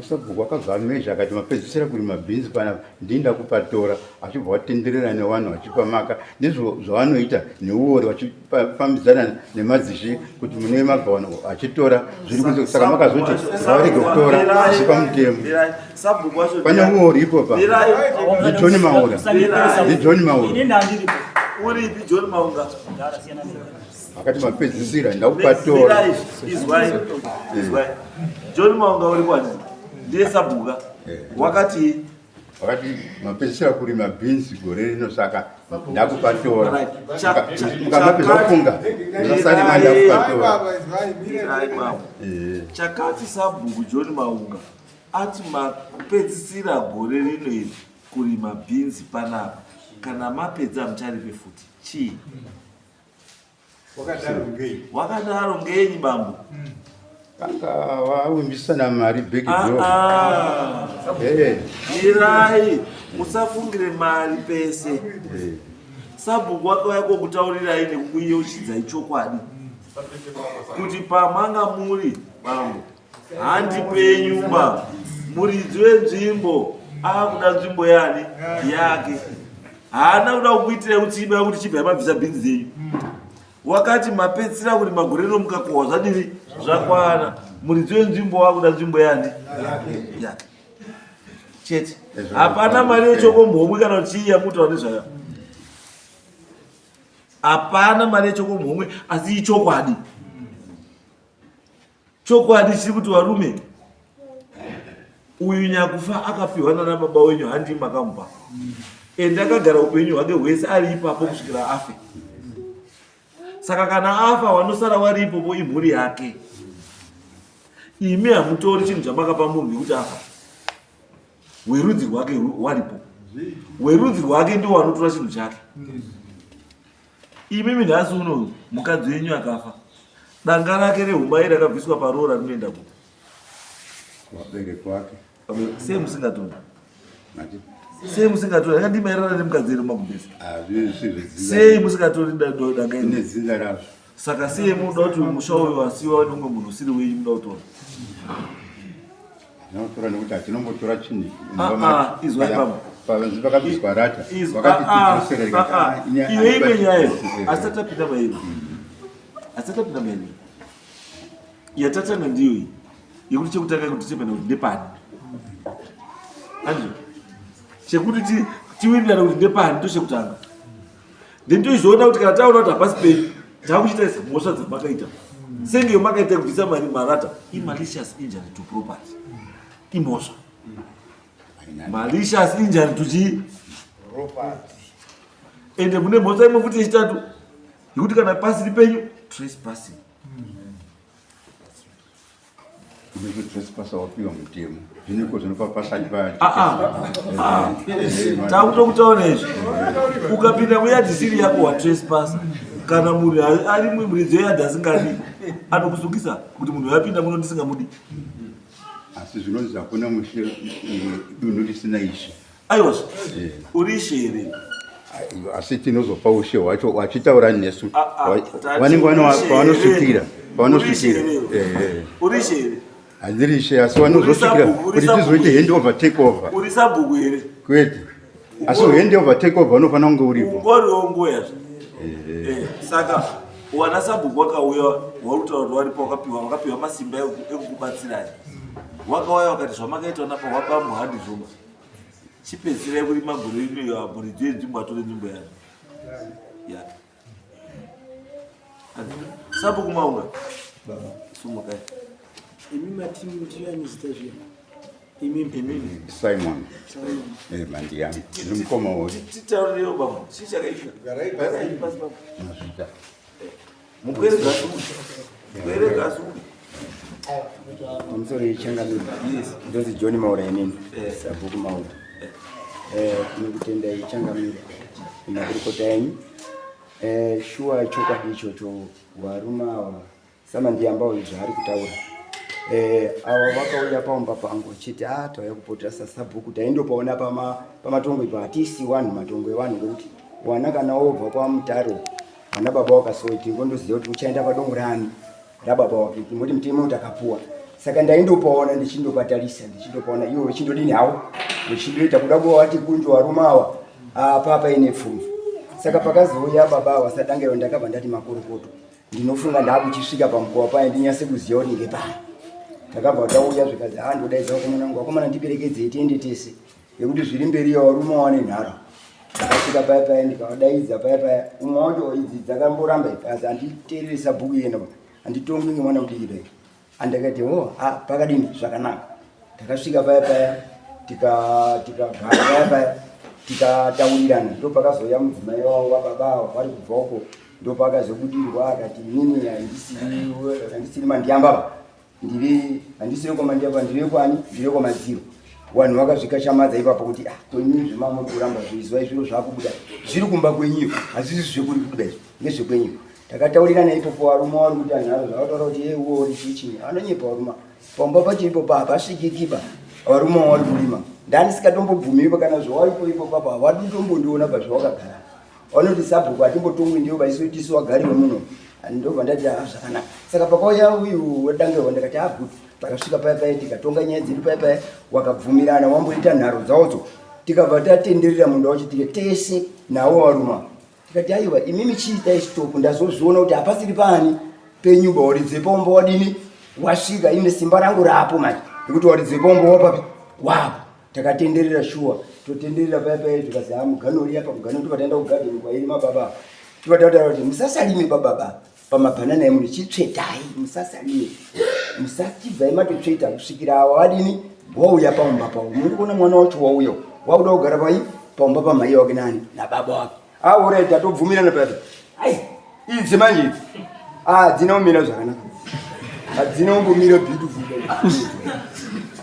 Sabhuku wakabva amezha akati mapedzisira kuri mabhinzi panapa ndinda kupatora achibva watenderera nevanhu vachipamaka ndizvo zvavanoita neuori vachifambidzana nemadzishe kuti mune magavano achitora zviri kunze saka makazoti vavarege kutora zvipamutemo. Sabhuku wacho pane uori ipopa ndiJohn Maura ndiJohn Maura uripi John Maunga akati mapedzisira ndakupatora izwai John Maunga uri kwani ndiye sabhuka wakati mapedzisira kuri mabhinzi gore rino saka ndakupatora mukamapedza kufunga ndasarima ndakupatora. Chakati sabhuku John Maunga ati mapedzisira gore rino iri kuri mabhinzi panapa kana mapedza mucharipe futi chii? Wakadaro ngenyi bambo? Kanga wawimbisana mari big drop. Irai musafungire mari pese. Sabhuku wakauya kokutaurirai nekukuyeuchidza chokwadi kuti pamanga muri bambo handi penyumba muridzi wenzvimbo akuda nzvimbo yani yake haana kuda kukuitira utsiba kuti chibva mabvisa bhinzi dzenyu. Wakati mapedzisira kuti magorero mukakohwa zvadini zvakwana muridzi wenzvimbo wakuda nzvimbo yani yake chete. Hapana mari yechokombomwe kana chiya mutaura nezvayo. Hapana mari yechokombomwe asi ichokwadi. Chokwadi chiri kuti varume uyu nyakufa akapiwa nana baba wenyu handi makamupa ende akagara upenyu hwake hwese ari ipapo kusvikira afe. Saka kana afa wanosara wari ipopo imhuri yake. Imi hamutori chinhu chamakapa munhu nekuti afa. Werudzi rwake waripo. Werudzi rwake ndiwo wanotora chinhu chake. Imi minhasi uno mukadzi wenyu akafa. Danga rake rehumbai rakabviswa parora rinoenda kuti wabereki wake. Sei musingatori? Sei musingatori? Akandimairana nemukadzi ere mumagumbezi. Sei musingatori danga iri? Nezina razvo. Saka sei munoda kuti musha uyu wasiwa nomwe munhu usiri wenyu munoda kutora? Ndinotora nekuti hatinombotora chinhu. Izwai baba. Pavanzi pakabviswa rata. Iwe imwe nyaya asatapinda mairi. Asatapinda mairi. Yatatanga ndiyo iyi. Yekuti chekutanga kuti chepana kuti ndepani. Andrew. Chekuti tiwirira kuti ndepani ndochekutanga. Ndindoizvoona kuti kana taona kuti hapasi penyu takuchita mhosva dzamakaita. Senge makaita kubvisa mari marata malicious injury to property. Imhosva. Malicious injury to property. Ende mune mhosva imwe futi yechitatu yekuti kana pasiri penyu trespassing. Trespassing wapiwa mutemo. Zviniko zvinopa pasati pacho. Takutokutaura izvi. Ukapinda muyadhisiri yako watrespass kana munhu ari muridzi weyadhi asingadi anokusungisa kuti munhu yapinda muno ndisingamudi. Asi zvinonzi hakuna mushe dunhu risina ishe. Aiwa, uri ishe here? Asi tinozopa ushe hwacho wachitaura nesu. Vanenge pavanosvikira. Uri ishe here? Handiri ishe asi vanozosvikira kuti tizoite hand over take over. Uri sabhuku here? Kwete. Asi hand over take over unofanira kunge uripo. Ungoriwo nguya. Saka wana sabhuku wakauya warutaura kuti waripo wakapiwa masimba ekukubatsirai. Wakauya wakati zvamakaitwa napa wapa muhandi zvoma. Chipedzisira kuri magore ino muridzi wenzvimbo atore nzvimbo yayo. Sabhuku Maunga. Sumukai. Simon. Mandia. Mukoma wote. Titaurire baba. Sisi akaisha. Mukwere gasu. Mukwere gasu. I'm sorry, changamire. Yes. Ndozi John Maura inini. Sabuku Maura. Tinokutenda ichangamire. Inakurikota yenyu. Shuwa choka hicho cho waruma sama ndiye ambao zvari kutaura. Ava vakauya paumba pangu chiti tauya kupotera sabhuku taindo paona pamatongo ipa hatisi wanhu matongo evanhu ngekuti wana kana obva kwamutaro vana baba wakasoiti ngondoziva kuti uchaenda padongo rani rababa wake kuti mutemo utakapuwa saka ndaindopaona ndichindopatarisa ndichindopaona iwo vechindodini hawo vechindoita kuda kuva vati kunjo warumawa apa paine pfumvu saka pakazouya baba vasadangero ndakabva ndati makorokoto ndinofunga ndakuchisvika pamukova paye ndinyase kuziva kuti ngepani takabva tauya zvikazi ndodaidza vakomana wangu vakomana ndiperekedzei tiende tese ngekuti zviri mberi yawaruma wane nharo takasvika paya paya ndikavadaidza paya paya umwe wacho idzi dzakamboramba ikazi handiteerere sabhuku iyena handitongwi ngemwana mudiki paya andakati pakadini zvakanaka takasvika paya paya tikagara paya paya tikataurirana ndopakazoya mudzimai wavo vababa vari kubva uko ndopakazobudirwa akati inini handisiri mandiambaba handisiri kwamandiamba ndiri kwani ndiri kwamadziro vanhu vakasvika chamadza ipapo kuti kwenyu zvimamwe kuramba zveizwa zviro zvakubuda zviri kumba kwenyu hazvisi zvekuri kubuda ngezvekwenyu takataurirana ipopo varuma vari kuti anharo zvavataura kuti uwo richichini anonyepa varuma pamba pacho ipopo hapasvikikiba varuma vari kurima ndanisikatombobvumiwo kana zvawaripo ipopapa havadi kutombondiona pazvawakagara vanoti sabhuku hatimbotongwi ndiwo vaisitisu wagariwe muno ndobva ndati zvakanaka saka pakauya uyu wedangerwa ndakati guti takasvika paya paya tikatonga nyaya dziri paya paya wakabvumirana wamboita nharo dzawodzo tikabva tatenderera munda wacho tike tese nawo varuma tikati aiwa imimi chiitai chitopu ndazozviona kuti hapasiri pani penyuba waridzepaumba wadini wasvika ine simba rangu rapo manje nekuti waridzepombo wapapi wapo takatenderera shuwa totenderera paya paya tikazi muganori apa mugano topataenda kugadheni kwairi mababa topatautaura kuti musasalime bababa pamabhanana emu ndichitsvetai musasalime musachibvai matotsveta kusvikira awa wadini wauya paumba pavo muri kuona mwana wacho wauya wauda kugara pai paumba pamhai wake nani nababa wake orit tatobvumirana paya ai idzi manje idzi dzinaumira zvakanaka hadzinombomira beautiful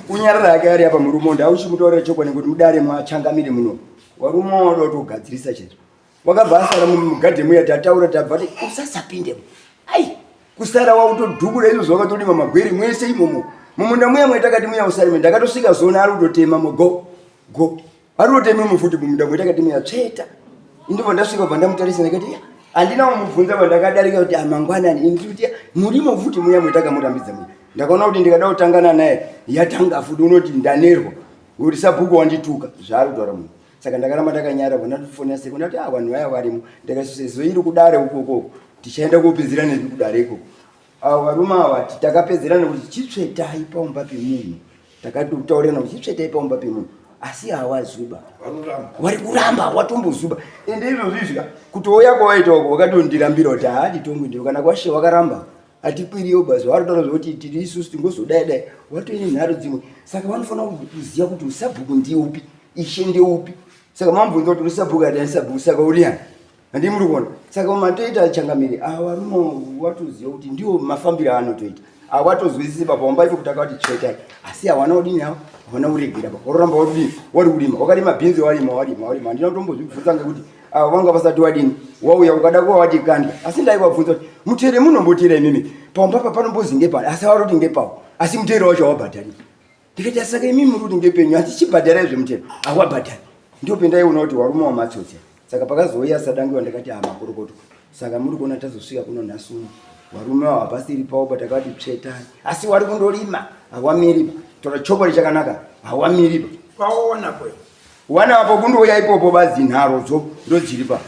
unyarara yake ari apa murume ndauchimutaurira chokwadi kuti mudare mwachangamire muno warume wauda kutogadzirisa chete wakabva asara mugadhe muya tataura tabva ti usasapindemo ai kusara wautodhukura izvo wakatodima magweri mwese imomo mumunda muya mwetakati muya usarime ndakatosvika zona ari kutotema go ari kutotema mufuti mumunda mwetakati muya tsveta indibva ndasvika bva ndamutarisa ndakati handina kumubvunza vandakadarika kuti mangwanani indikuti murimo futi muya mwetakamurambidza muya ndakaona kuti ndikada kutangana naye yatanga futi unoti ndanerwa kuti sabhuku wandituka zvaari kutaura munhu saka ndakaramba ndakanyara vandatofonera sekunda kuti vanhu vaya varimo ndakasezvo iri kudare ukoko tichaenda kopedzera nepi kudare ikoko varume ava takapedzerana kuti chitsvetai paumba pemunhu takatotaurirana kuti chitsvetai paumba pemunhu asi hawazviba vari kuramba watombozuba ende izvozvizvika kutouya kwawaita uko wakatondirambira kuti haatitongwi ndiwo kana kwashe wakaramba hatikwiriyo basi varitaura zvokuti tiri isusu tingozodaidai watoine nharo dzimwe saka vanofanira kuziva kuti usabhuku ndiupi ishe ndeupi saka mamubvunza kuti usabhuku ati andisabhuku saka uriani handi muri kuona saka matoita changamire varume watoziva kuti ndiwo mafambiro anotoita awatozwisisi papaumba ipo kuti akati tsvetai asi hawana kudini havo havana kuregera pakororamba wari kurima wakarima bhinzi warima handina kutombozvibvunza ngekuti ava vanga vasati wadini wauya ukada kuva wati kanda asi ndaivabvunza kuti mutere munombotera imimi paumba pa panombozi ngepani asi vari kuti ngepavo asi mutere wacho awabhadharipa ndikati saka imimi muri kuti ngepenyu asi chibhadharai zvemutero awabhadhari ndopendaiona kuti warume wamatsotsi saka pakazouya sadangiwa ndakati makorokoto saka muri kuona tazosvika kuno nhasuno varume ava hapasiri pavo takati tsvetai asi wari kundorima hawamiripa tora chokwadi chakanaka hawamiripa kwaona kwe wana apo kundouya ipopo bazi nharodzo ndodziripa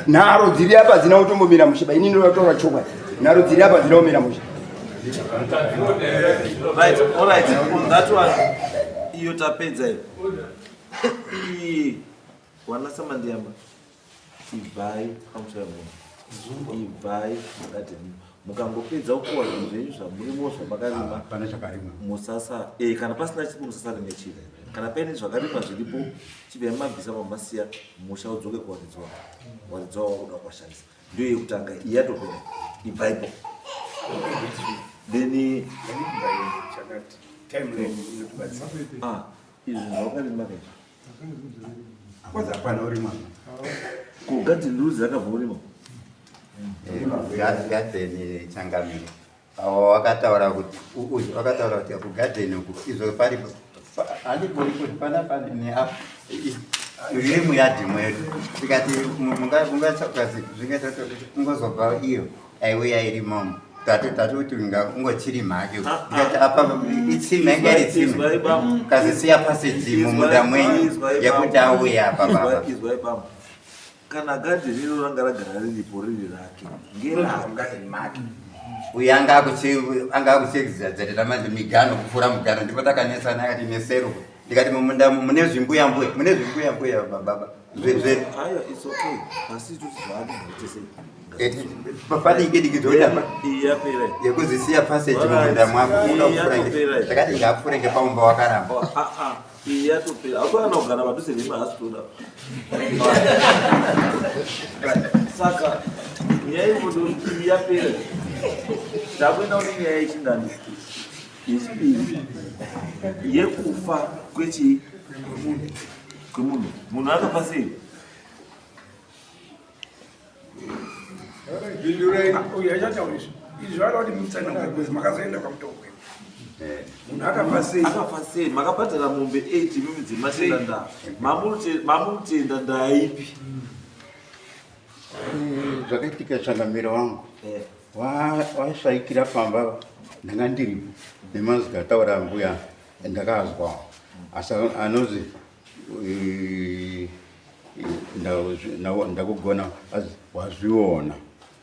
nharo dziri apa dzina kutombomira mushiba ini ndotaura chokwadi nharo dziri apa dzina kumira mushiba Right, all right, on that one iyo tapedza iyo wanasema ndiamba ibvai pamusha munhu ibvai mugadheni mukangopedza kukuwa zvinhu zvenyu zvamurimo zvamakarima pana chakarima musasa kana pasina chipo musasarime chiri kana paine zvakarimwa zviripo chibvai mabvisa mamasiya musha udzoke kuwaridzwa waridzwa wakuda kuwashandisa ndio yekutanga iyatopera ibvaipo then Chakati timeline izvi zvawakarima kaizvo kwanza hapana urima kugadheni rudzi rakabva urima gadheni changamire wakataura kuti kugadheni uku izvo paripo handibori kuti pana neapo iri muyadhi mwedu tikati mungatsakazi zvingaita kuti ungozobva iyo aiuya iri momo tati kuti ungochiri mhake tikati apa itsime ingeri tsime kazisiya paseji mumunda mwenyu yekuti auya apa baba kana gadheni iro ranga ragara riripo riri rake ngeranga make uyu anga akuchegzadzarira manje migano kupfuura mugano ndipo takanesana akati nesero ndikati mumunda mune zvimbuya mbuya baba aya it's okay asi tuti pane ikidikizoita iyapera yekuzisiya paseji mumunda mwako takati ngapfuure ngepaumba wakaramba iyatopera apana kugara padhuze nemahasi toda saka nyaya inodo iyapera takuenda kune nyaya yechindani yechipiri yekufa kwemunhu munhu akafa sei uyu achataurisa izvi vada kuti mutsanangurwe makazoenda kwamutokwe munhu akafa sei makabhadhara mombe 8 mimi dzematenda ndaa mamurutenda ndaa ipi zvakaitika changamiro wangu washaikira pamba ndanga ndiripo nemazwi ataura mbuya ndakazwa asi anozi ndakugona wazviona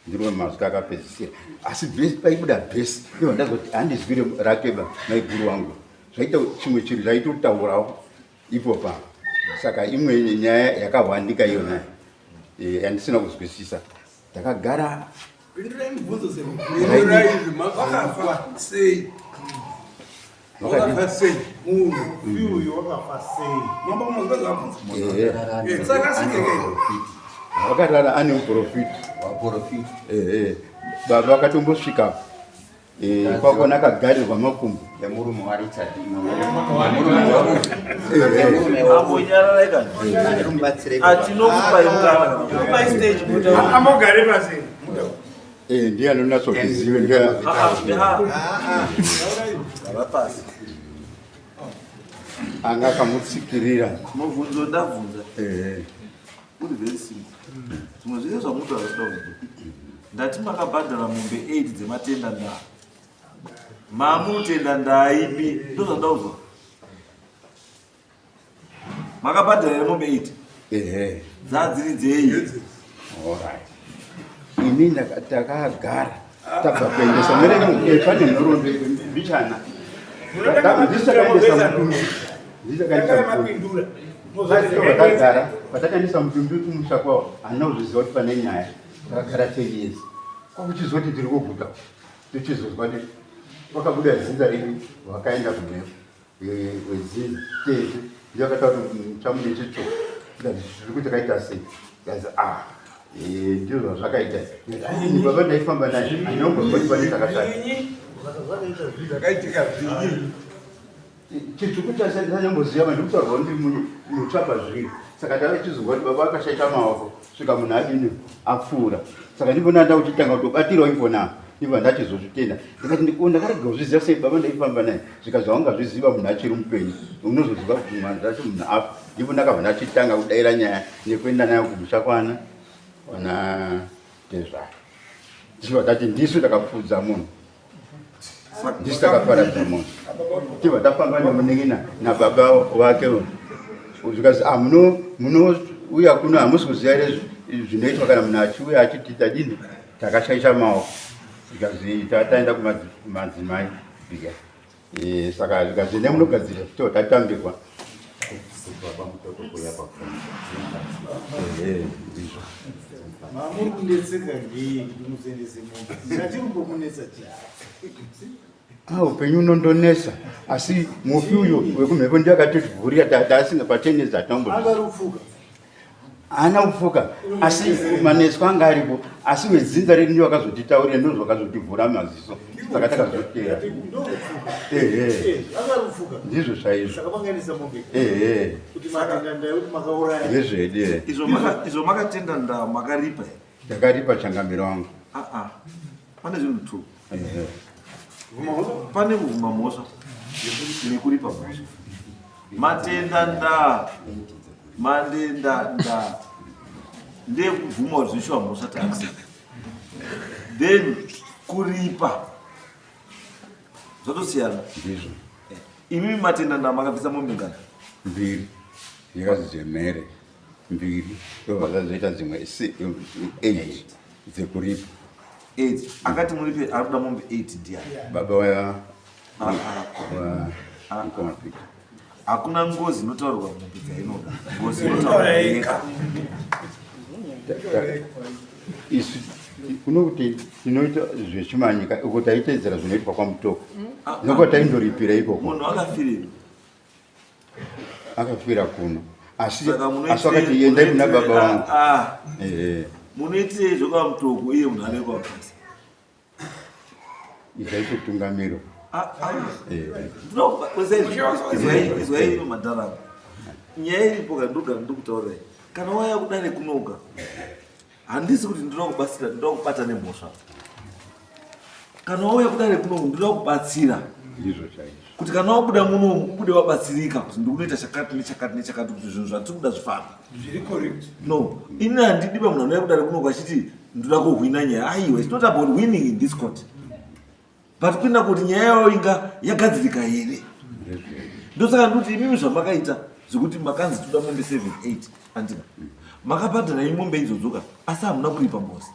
ndiro mazwi akapedzisira asi paibuda bhesi ivo ndazoti handizwire rakeba maiguru wangu zvaita chimwe chiri zvaitotaurawo ipopa saka imwe nyaya yakahwandika iyona yandisina kuzwisisa ndakagara mibvunzo semubvunzo wakafa sei wakafa sei munhu uyu wakafa sei mamba kumazvazvabvunza saka singekei wakarara ane muprofiti baba vakatombosvika kwakona akagarirwa makumbo emurume amogare pasi ndiye anonatsokuzive anga akamutsikirira mubvunzo ndabvunza uri very simple zvimwe zvese zvamuto hazvida kuzvi ndati makabhadhara mombe 8 dzematenda ndaa mamutenda ndaipi ndozvandauzwa makabhadhara ere mombe 8 dzadziri dzei ini takagara tabva kuendesa pane nhoroondo mbichana ndisakagara patakaendesa mutumbi kumusha kwavo handina kuzviziva kuti pane nyaya takagara 10 years kwakuchizoti tiri kuguta tichizozwa kuti wakabuda dzinza riri wakaenda kumhepo wedzinza tete ndio akataura kuti chamune chicho zviri kuti kaita sei kazi ndio zvazvakaita baba ndaifamba naye andinombozwa kuti pane zvakashata chitsvuku chasanyamboziva mandikutaurwa kuti mutsvapa zviri saka takachizogwa kuti baba akashaita maoko svika munhu adini apfuura saka ndipona nda uchitanga kutobatirawo ipona ndibva ndachizozvitenda ndikati ndakarega kuzviziva sei baba ndaifamba naye zvika zvawangazviziva munhu achiri mupenyu unozoziva kuti mwana zvacho munhu afa ndipo ndakabva ndachitanga kudayira nyaya nekuenda nayo kumusha kwana ona tezvaro tichibva tati ndisu takapfudza munhu ndisu takaparadza munhu tibva tafamba nemunengena nababa vake zvikazi munouya kuno hamusi kuziva ere zvinoitwa kana munhu achiuya achiti tadini takashaisha maoko zvikazi taenda kumadzimai bika saka zvikazi nemunogadzira to tatambirwa Mamuri kundetseka ngei kuti muzoendese mombe? Ngati kumbokunetsa upenyu unondonesa asi mufi uyo wekumhepo ndiye akativhurira taasinga patenezi atambofuka haana kufuka asi maneswa anga aripo asi wedzinza redu ndiyo akazotitaurira ndo zvakazotivhura maziso saka takazotera ndizvo zvaizvozvezvede izvo makatenda nda makaripa ndakaripa changamiro wangu pane zvinhu tu pane kuvhuma mhosva nekuripa mhosva matenda nda mandenda nda ndekuvhuma kuti zvishuwa mhosva taxi then kuripa zvotosiyana ndizvo imi matenda nda makabvisa mombe ngani 2 yakazizemhere 2 ndovakazoita dzimwe 8 dzekuripa 8 akati muripe ari kuda mombe 8 ndiani baba wa mukoma pika hakuna ngozi inotaurirwa mombe dzainoda ngozi inotaura yega isu kuno kuti tinoita zvechimanyika uko taiteedzera zvinoitwa kwamutoko noko taindoripira ikoko munhu akafirira akafira kuno asi akati endai kuna baba vangu munoitirei zvokwamutoko iye munhu ane kwapasa izaito tungamiro izwai madharama nyaya iripo kandogara ndokutaurai kana waya kudare kunoga handisi kuti ndinoda kubatsira ndinoda kubata nemhosva kana wauya kudare kunoga ndinoda kubatsira kuti kana wabuda munomu ubude wabatsirika kuti ndikunoita chakati nechakati nechakati kuti zvinhu zvatiri kuda zvifambe no ini handidi pamunhu anouya kudare kunoga achiti ndoda kuhwina nyaya aiwa it's not about winning in this court but kuenda kuti nyaya yawo inga yagadzirika here ndosaka ndikuti imimi zvamakaita zvekuti makanzi toda mombe 7-8 andina makabhadhara imombe idzodzoka asi hamuna kuripa ngozi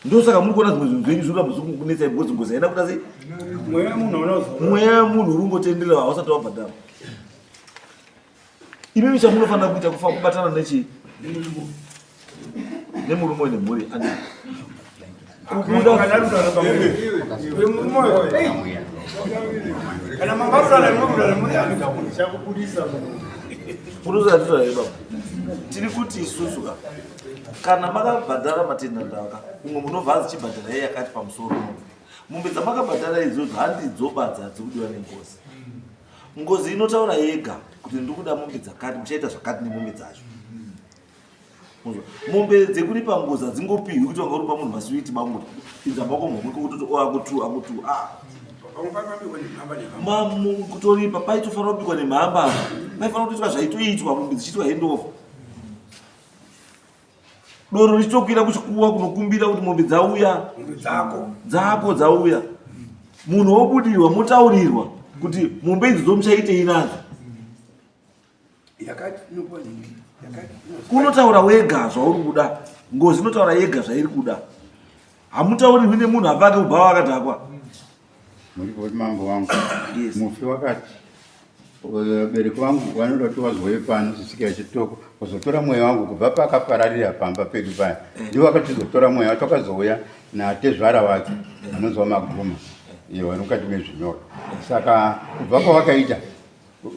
ndosaka muri kuona zvimwe zvinhu zvenyu zvirambozvikunetsai because ngozi haina kuda sei mweya munhu uri ungotenderera hausati wabhadhara imimi chamunofanira kuita kufanira kubatana nechi nemurume nemhuri andina tiri kuti isusu kana makabhadhara matenda ndaka umwe munobva azichibhadhara iye yakati pamusoro mombe dzamakabhadhara idzodzo handidzobadza dzikudiwa nengozi ngozi inotaura yega kuti ndikuda mombe dzakati muchaita zvakati nemombe dzacho mombe dzekuripa ngozi hadzingopihwi kuti wangaripa munhu masiwiti mamuti idzambakomhomwe kutoti akutu kutoripa paitofanira kubikwa nemhamba paifanira kutoitwa zvaitoitwa mombe dzichiitwa handover doro richitokwira kuchikuwa kunokumbira kuti mombe dzauya dzako dzauya munhu wobudirwa motaurirwa kuti mombe idzi dzomuchaitei nadzo kunotaura wega zvauri kuda ngozi inotaura yega zvairi kuda hamutaurirwi nemunhu abvake kubva wakadhakwa muripoti mambo wangu mufi wakati bereki vangu vanoda kuti vazouye pano zvisikira chitoko kuzotora mweya wangu kubva pakapararira pamba pedu paya ndivo vakatizotora mweya wacho akazouya natezvara wake anonzwa maguma iyo vari mukati mezvinyorwa saka kubva kwavakaita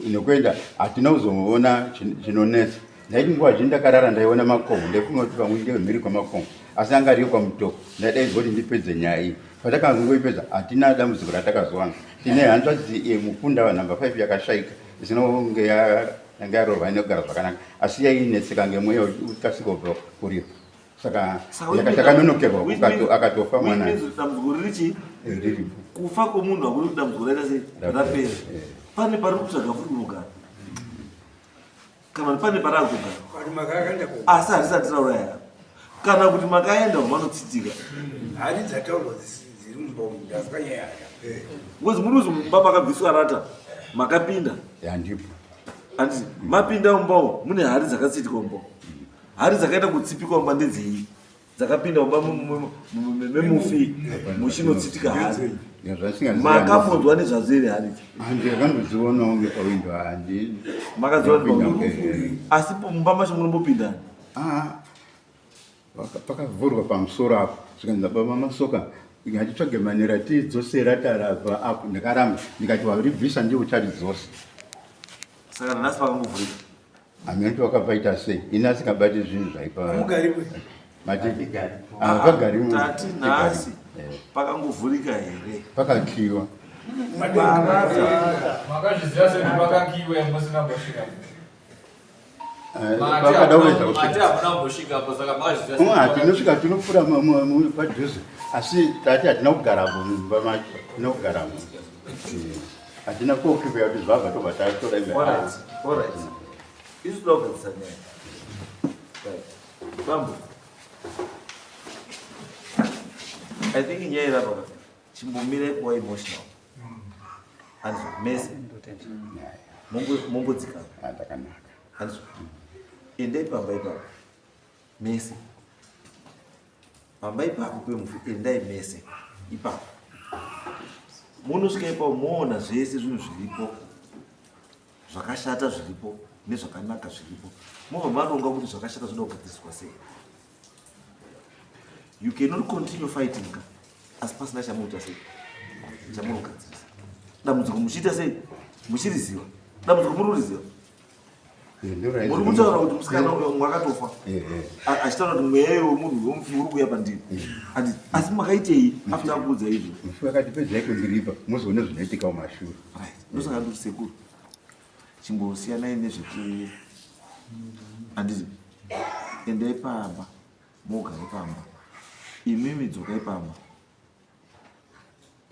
nekuenda hatina kuzoona chinonesa ndaiti nguva zhinji ndakarara ndaiona makomo ndaifunga kuti pamwe ndevemhiri kwamakomo asi anga ariyo kwamutoko ndaidaizoti ndipedze nyaya iyi patakangoipedza hatina dambudziko ratakazowanga tine hanzvadzi mukunda vanhamba 5 yakashaika zinonge yanga yaroorwa inogara zvakanaka asi yainetseka ngemweya ukasika kubva kuriyo saka takanonokerwa akatofa mwana dambudziko ririchi kufa kwomunhu hakuri kuti dambudziko raita sei rapera pane pari kutsvaga futi kunogara kana pane pari akugara asi hatisati tauraya kana kuti makaenda manotsitika hari dzataurwa dziri mumbombe dzakanyaya ngozi muri uzi mumba makabviswa rata makapinda yandipo handiti mapinda mumbawo mune hari dzakatsitika mumbawo hari dzakaita kutsipika mumba ndedzei dzakapinda mumba memufi muchinotsitika hari makapodzwa nezvazere hari handiakandodzionawo ngepawindo handi makadziona asi mumba macho munombopindani pakavhurwa pamusoro apo zvikanzi baba masoka ngachitsvage manera tidzosera tarabva apo ndakaramba ndikati waribvisa ndiwo ucharidzose saka nanhasi pakangovhurika hamenti wakabvaita sei ini asingabati zvinhu zvaipa tati nhasi pakangovhurika here pakakiwa makazviziva sekuti pakakiwa musingambosvika tinosvika tinopfuura padhuze asi tati hatina kugaramo mumba macho tina kugaramo hatina kuokipeya kuti zvabva tobva tatoda isu toda kugadzisa nyaya bambo I think nyaya irapa chimbomira kuva emotional anzo mese mongodzikana anzo endai pamba ipapo mese pamba ipapo kwemufi endai mese ipapo munosvika ipapo moona zvese zvinhu zviripo zvakashata zviripo nezvakanaka zviripo mobva maronga kuti zvakashata zvinoda kugadziswa sei. You cannot continue fighting asi pasina chamuita sei chamunogadzirisa. Dambudziko muchiita sei muchiriziva, dambudziko mururiziva. Muri kutaura kuti musikana mwakatofa achitaura kuti mweya wemunhu wemufi uri kuuya pandiri asi makaitei afuna kuudza izvo mufi akati pedzai kundiripa muzoone zvinoitika mumashure. Ndosaka ndoti sekuru chimbosiyanai nezvekuti handiti endai pamba mogare pamba imimi dzokai pamba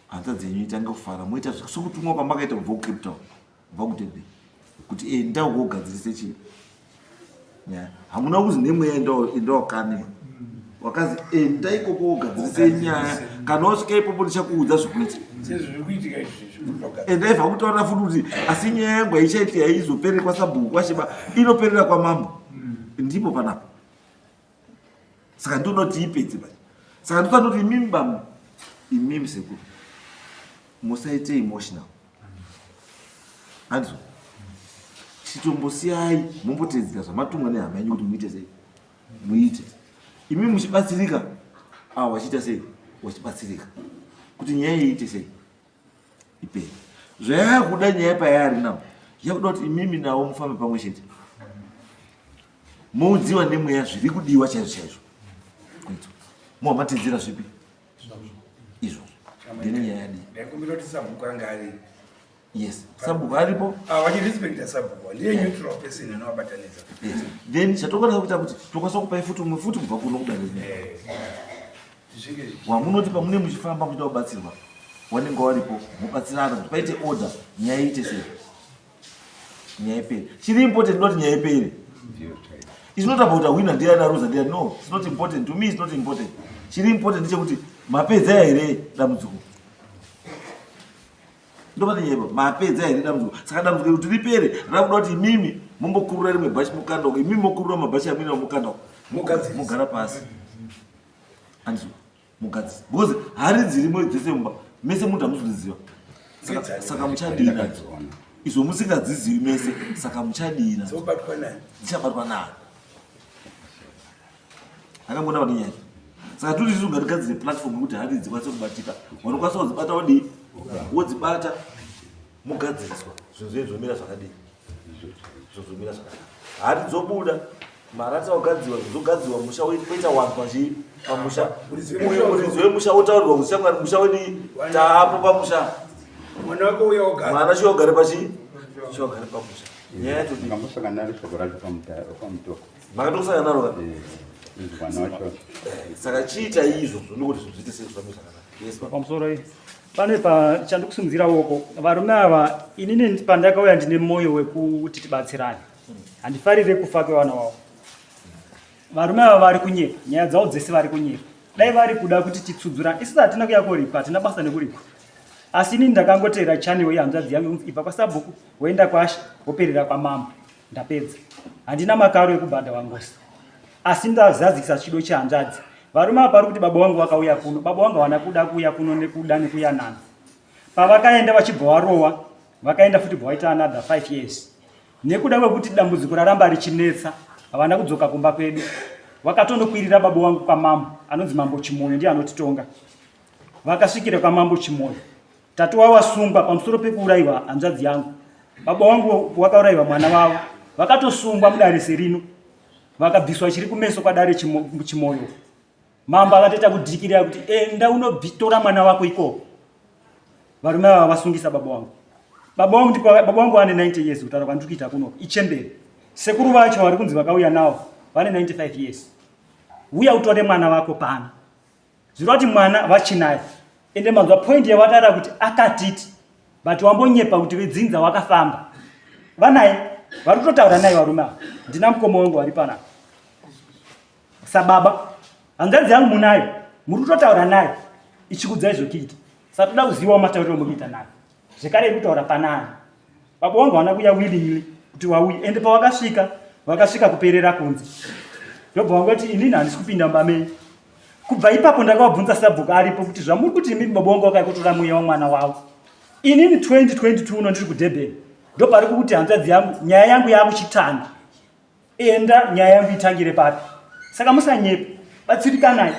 hanta dzenyu itange kufara moita sokutumwa pamakaita kubva kucape town kubva kudebe kuti enda ugogadzirise chii hamuna kuzi nemweya endawo kane wakazi enda ikoko ugadzirise nyaya kana wasvika ipopo ndichakuudza zvekuita enda ibva kutaura futi kuti asi nyaya yangu haichaiti haizoperera kwasabhuku kwasheba inoperera kwamambo ndipo panapo saka ndinoti ipedze pai saka ndofanoti imimi bambo imimi sekuru musaite emotional handizo chitombosiyai mumbotedzera zvamatumwa nehama yenyu kuti muite sei muite imimi muchibatsirika wachiita sei wachibatsirika kuti nyaya iite sei iperi zvayakuda nyaya payari nawo yakuda kuti imimi nawo mufambe pamwe chete moudziwa nemweya zviri kudiwa chaizvo chaizvo kuita muhamatedzera zvipi izvo ndine nyaya yadii ndaikumbira kuti sabhuku anga ari yes sabhuku aripo vachirespekta sabhuku ndiye neutral person inovabatanidza then chatokwanisa kuita kuti tokwanisa kupai futi umwe futi kubva kuno kudarira wamunoti pamune muchifamba muchida kubatsirwa wanenge waripo mubatsirana kuti paite order nyaya iite sei nyaya ipere chiri important not nyaya ipere. It's not about a winner ndiye ana ruza ndiye no, it's not important to me, it's not important. Chiri important ndechekuti mapedza here dambudziko ndobati nyeba mapedza here dambudziko saka dambudziko kuti ripere rakuda kuti imimi mumbokurura rimwe bhachi mukanda uko imimi mokurura mabhachi amina mukanda uko mugara pasi andizvo mugadzisa because hari dzirimo dzese mumba mese munhu amuzodziziva saka muchadina izvo musingadzizivi mese saka muchadina dzichabatwa nayo akangona vati nyaya saka turi isusu ngatigadzire platform yekuti hari dzikwanise kubatika wanokwanisa kudzibata wadii wodzibata mugadziriswa zvinhu zvomira zvakadii zvozomira zvakanaka hari dzobuda marata wagadziwa zvogadziwa musha poita wanhu pamusha muridzi wemusha wotaurirwa kuti shamwari musha wedii taapo pamusha mwana wako uya ogara mwana chiogare pamusha nyaya yacho ndingambosangana naro shoko racho pamutoko makatosangana naro ka saka chiita izvo zvonokuti zviite sei zvamira zvakanaka pamusoro pane chandikusimudzira woko varume ava inini pandakauya ndine mwoyo wekuti tibatsirane handifarire kufa kwevana wavo varume ava vari kunyika nyaya dzavo dzese vari kunyika dai vari kuda kuti titsudzurane isisi hatina kuya kuripa hatina basa nekuripa asi inini ndakangotera channel yehanzvadzi yangu ibva kwasabhuku woenda kwasha woperera kwamambo ndapedza handina makaro ekubhadha wangosi asi ndazadzisa chido chehanzvadzi varume ava pari kuti baba wangu vakauya kuno baba wangu hawana kuda kuuya kuno nekuda nekuyanana pavakaenda vachibva varowa vakaenda futi bva vaita another 5 years nekuda kwekuti dambudziko raramba richinetsa havana kudzoka kumba kwedu. Vakatondokwirira baba wangu kwa mambo anonzi Mambo Chimoyo, ndiye anotitonga. Vakasvikira kwa Mambo Chimoyo, tatu wavo wasungwa pamusoro pekuurayiwa hanzvadzi yangu. Baba wangu wakaurayiwa mwana wavo, vakatosungwa mudare serino, vakabviswa chiri kumeso kwadare Chimoyo. Mambo akatoita kudhikirira kuti enda unotora mwana wako ikoko. Varume ava vasungisa baba wangu. Baba wangu ane 90 years kutaura kwandiri kuita kuno ichembere. Sekuru vacho vari kunzi vakauya nawo vane 95 years. Uya utore mwana wako pana. Zviro kuti mwana vachinaye. Ende manzwa point yavatara kuti akatiti. But wambonyepa kuti vedzinza wakafamba. Vanaye vari kutotaura naye varume ava. Ndina mukoma wangu ari pana. Sababa hanzvadzi yangu munayo. Muri kutotaura naye ichikudzai zvokuita. Saka toda kuziva matauriro mukuita naye. Zvekare kutaura panani. Baba wangu wana kuya willingly kuti wauye. Ende vakasvika kuperera kunze. Ndobva wangu kuti inini handisi kupinda mbamei. Kubva ipapo ndakavabvunza sabhuku aripo kuti zvamuri kuti imi baba wangu wakakutora mweya wamwana wavo. Inini 2022 uno ndiri kuDurban. Ndopari kuti hanzvadzi yangu nyaya yangu yakuchitanda. Enda nyaya yangu itangire papi. Saka musanyepe, batsirikanai.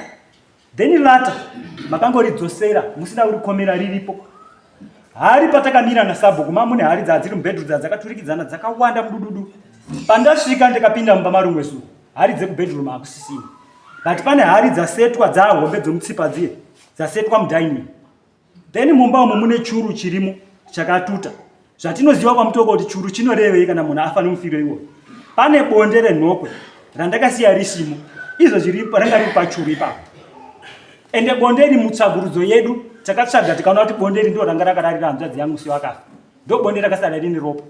Then later makangoridzosera musina kurikomera riripo. Hari patakamira nasabhuku mamune hari dzadziri mubedroom dzakaturikidzana dzakawanda mudududu. Pandasvika ndikapinda mumba marumwe zuva. Hari dzekubedroom akusisina. But pane hari dzasetwa dzahombe dzomutsipa dziye dzasetwa mudining. Then mumba umu mune churu chirimo chakatuta. Zvatinoziva kwamutoko kuti churu chinorevei kana munhu afa nomufiro iwoyo. Pane bonde renhokwe randakasiya risimo. Izvo ranga riri pachuru ipapo. Ende bonde iri mutsvagurudzo yedu takatsvaga tikaona kuti bonde iri ndo ranga rakararira hanzvadzi yangu si wakafa. Ndo bonde rakasara rine ropa.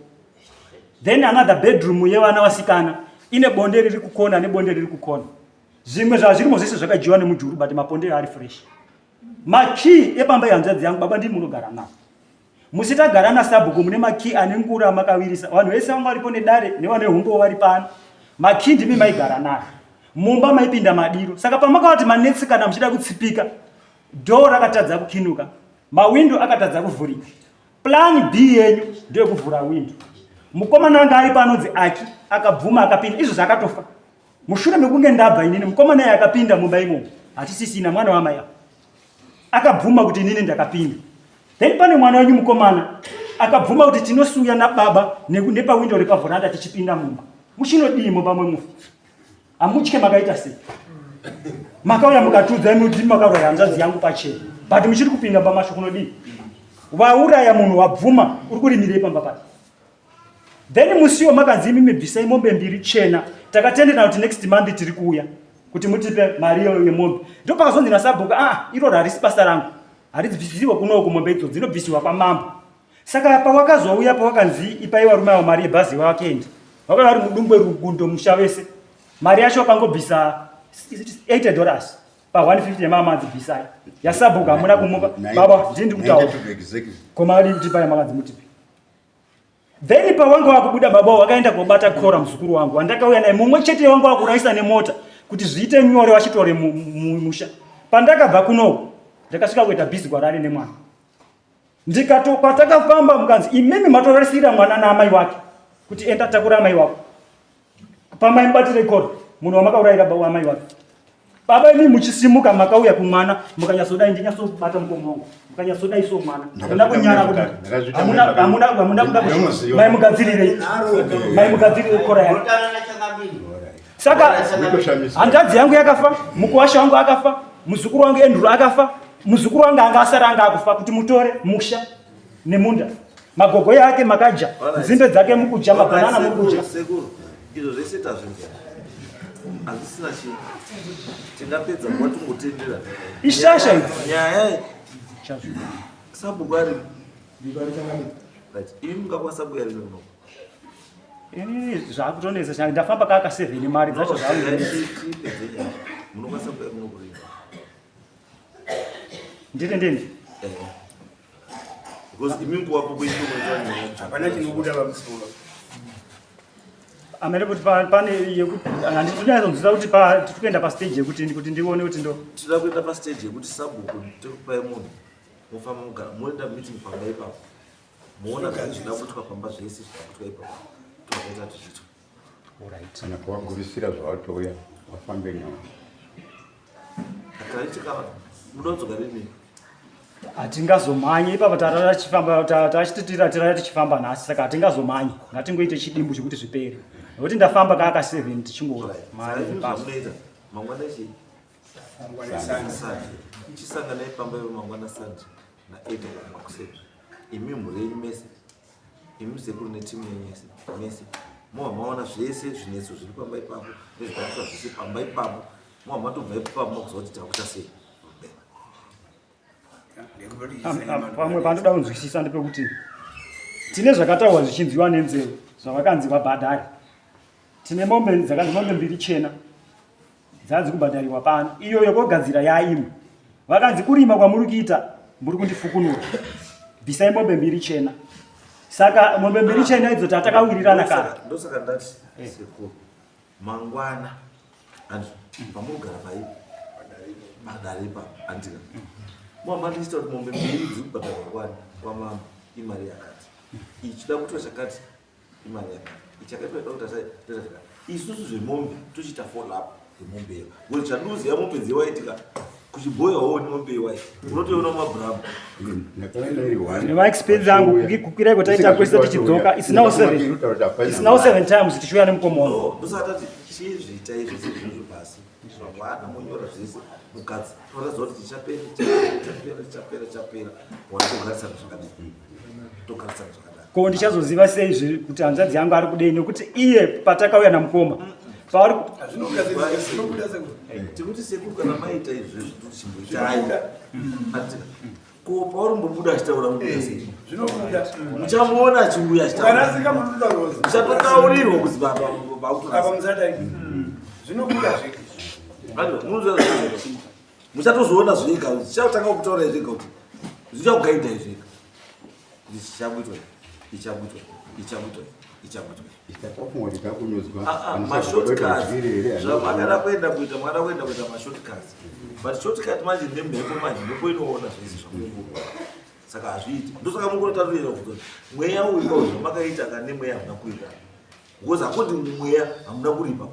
Then another bedroom yevana vasikana ine bonde riri kukona nebonde riri kukona. Zvimwe zvazvirimo zvese zvakadyiwa nemujuru but maponde ari fresh. Maki epamba yanzvadzi yangu baba ndiri munogara nawo. Musitagara nasabhuku mune maki ane ngura makawirisa. Vanhu vese vanga varipo nedare nevane humbo vari pano. Maki ndimi maigara nayo. Mumba maipinda madiro. Saka pamakati manetsi kana muchida kutsipika, door rakatadza kukinuka, mawindo akatadza kuvhurika. Plan B yenyu ndio kuvhura window. Mukomana wanga ari panodzi Aki akabvuma akapinda. Izvo zvakatofa. Mushure mekunge ndabva inini mukomana naye akapinda mumba imomo. Hatisisina mwana wamai. Akabvuma kuti inini ndakapinda. Then pane mwana wenyu mukomana akabvuma kuti tinosuya nababa nepa window repavhuranda tichipinda mumba. Muchinodii mumba mwemufi? Amutye makaita sei? Makauya mukatudza kuti makauraya hanzvadzi yangu pachena. But muchiri kupinda pamasho kunodii? Wauraya munhu wabvuma uri kurimirei pamba pake. Then musiwo makanzi imi mebvisai mombe mbiri chena. Takatendera kuti next month tiri kuuya kuti mutipe mari yemombe. Ndo pakazonzi nasabhuku iro harisi basa rangu. Haridzibvisiwa kunoko mombe idzo dzinobvisiwa kwamambo. Saka pawakazouya pawakanzi ipaiwa rume avo mari yebhazi wakaenda. Wakauya vari mudumbwe rugundo musha wese. Mari yacho akangobvisa $80 pa 150 yemama adzibvisai. Yasabhuku hamuna kumupa. Baba ndini ndikutaura. Komari kuti paya makadzi mutipe. Then pawanga wakubuda baba wakaenda kobata kora muzukuru wangu. Wandakauya naye mumwe chete wangu wakuraisa nemota kuti zviite nyore wachitore musha. Pandakabva kunoko ndakasvika kuita busy kwarari nemwana. Ndikatopa takafamba mukanzi imimi matoresira mwana naamai wake kuti enda takura amai wako. Pamai mbatire kora munhu wamakaurayira baba amai wake. Baba imi muchisimuka makauya kumwana mukanyasodai ndinyasobata mukomo wangu. Mukanyasodai so mwana. Ndina kunyara kuti hamuna mai mugadzirire. Mai mugadzirire kora yake. Saka hanzvadzi yangu yakafa, mukuwasha wangu akafa, muzukuru wangu Enduru akafa, muzukuru wangu anga asara anga akufa kuti mutore musha nemunda. Magogo yake makaja, nzimbe dzake mukuja, mabanana mukuja. Izvo zvese tazvinzwa. Handisina chinhu. Tingapedza nguva tongotendera. Ishasha idzi. Nyaya sabhuku ari imi mungakwanisa kuya rini kuno. Ini zvakutonesa ndafamba kaka 7 mari dzacho munokwanisa kuya kuno kurini. Ndini. Because imi nguvapo kuitomwezanya. Hapana chinobuda pamusoro. Amene kuti pane yekuti handinyatsonzisa kuti tikuenda pa stage yekuti ndione kuti ndo tida kuenda pa stage yekuti sabhuku tikupai munhu mufamba mugara moenda meeting pamba ipapo moona kuti zvida kuitwa pamba zvese zvakutwa ipapo tokaita tichitwa kana kuvagurisira zvawatouya vafambe nyama. Munodzoka rini? Hatingazomanye ipapa tachitira tichifamba nhasi, saka hatingazomanyi. Ngatingoite chidimbu chekuti zvipere. Nokuti ndafamba kaaka 7 tichingora. Munoita mangwana chi? Chisangana ipamba mangwana sandi na 8 kuseti. Imi mhuri yenyu mese. Imi sekuru netimu yenyu mese. Maona zvese zvinetso zviri pamba ipapo nezvikwaniswa zvese pamba ipapo. Matobva ipapo makuzoti takuta sei. Pamwe pandoda kunzwisisa ndepekuti tine zvakataurwa zvichinziwa nenzeve zvavakanzi vabhadhari. Tine mombe dzakanzi mombe 2 chena dzanzi kubhadhariwa pano. Iyo yokugadzira yaimo. Vakanzi kurima kwamuri kuita muri kundifukunura. Bvisai mombe 2 chena. Saka mombe 2 chena idzo tatakawirirana kare. Ndosaka ndati sekuru mangwana antu pamugara pai badhari pa andika. Mwamandista kuti mombe 2 dzikubhadharwa kwamama imari yakati. Ichida kutoshakati imari yakati. Ichakaitwa kuti tasaka isusu zvemombe tochita follow up yemombe. Kuti chanduzi yamombe dzewaitika kuchiboya wo nemombe waiti. Unotoona mabhramu. Neva expense yangu kukwira taita kwese tichidzoka it's now 7. It's now 7 times tichiuya nemukomo. Ndosati chizviita izvi zvinhu basi. Zvakwana munyora zvese mukadzi. Torazoti tichapera. Watogarisana zvakadini. Togarisana zvakadini. Ko ndichazoziva sei kuti hanzvadzi yangu ari kudei nekuti iye patakauya namukoma. Pauri tikuti sekuru kana maita izvi chimboitai. Ko paurumbobuda achitaura mudzi. Zvinobuda. Muchamuona achiuya achitaura. Ukarasika munoda Ngozi. Muchataurirwa kuti baba Baba muzadai. Zvinobuda zvike. Muchatozoona zvega chichatanga kutaura zvega kuti zvichakugaidha zvega. Mashotikazi zvamagara kuenda kuita mwana kuenda kuita mashotikazi but shotikazi manje nemhepo manje mhepo inoona zvese zvamungu saka hazviiti ndosaka mungotaurira kuti mweya uyu zvamakaita kana mweya hamuna kuita because akuti mweya hamuna kuripa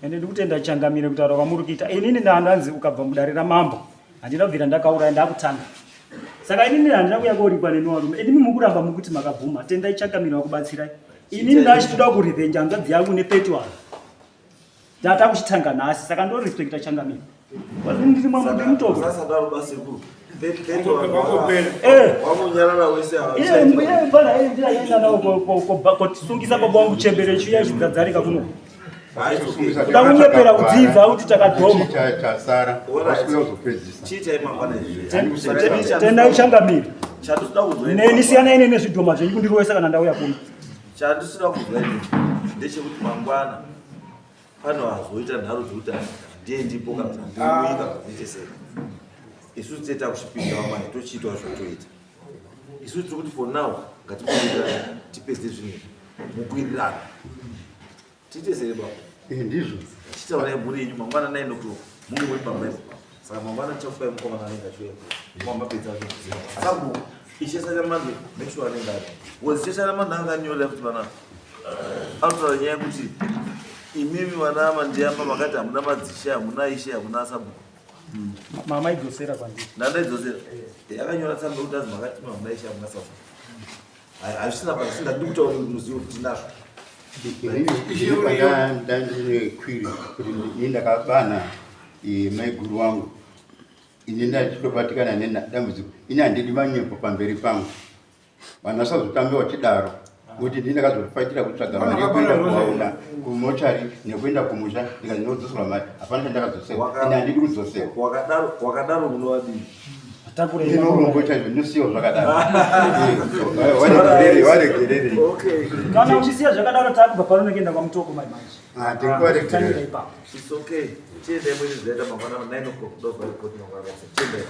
ende ndikutenda changamire kutaura kwamuri kuita inini ndanzi ukabva mudare ramambo handina kubvira ndakauraya ndakutanga. Saka inini handina kuya korikwa nenovarume. Inimi mukuramba mukuti makabvuma tendai changamira kubatsirai. Inini ndachitoda kurevenge hanzvadzi yangu ne30 wangu. Ndata kuchitanga nhasi saka ndo respecta changamira. Ndiri mwambo ndimutobva. Sasa ndaro basi ku. Wamunyarara wese awa. Bana ndira yenda nawo kotisungisa baba wangu chembere chiya chidzadzarika kuno. Ndakunyepera kudzidza kuti takadhoma. Chasara. Wasiyo zopedzisa. Chita imangwana izvi. Tendai changamira. Chandosida kuzwa. Neni siyana ine nezvidhoma zvenyu kundirowesa kana ndauya kuno. Chandosida kuzwa ndechekuti mangwana pano azoita nharo dzokuti ndiye ndipo kana ndinoita ndichese. Isusu teta kuchipinda wamai tochiitwa zvotoita. Isusu tiri kuti for now ngatipoera tipedze zvinhu mukwirirana. Tichesere baba. Ndizvo. Chitaura mhuri yenyu mangwana 9 o'clock munge muri pamwepo. Saka mangwana tichakupai mukoma anenge achiuya. Mwamba pedza zvinhu. Sabu ichesara mande make sure anenge ari. Wozishesara mande anganyora kuti bana autora nyaya kuti imimi vana mandiyamba makati hamuna madzishe hamuna ishe hamuna sabu. Mama idzosera kwandiri. Nanda idzosera. Yakanyora tsamba kuti azi makati hamuna ishe hamuna sabu. Hazvisina pasina ndikutaura muzivo kuti tinazvo. Ndandine kwiri kuti ini ndakabana maiguru wangu ini ndachitobatikana nedambudziko ini handidi manyepo pamberi pangu vanhu vasazotambe vachidaro kuti ndini ndakazofatira kutsvaga mari yekuenda kuvaona kumochari nekuenda kumusha ndikazinodzosera mari hapana chandakadzosewa ini handidi kudzosewa wakadaro munovadii ndinourombochaizvo ndinosiyiwa zvakadaro waregerere kana uchisiya zvakadaro takubva pano nekuenda kwamutoko mai manje tikuwaregerere it's okay chiendai mwezi zvaita mangwana 9 o'clock ndozva ripoti mangwana chiendai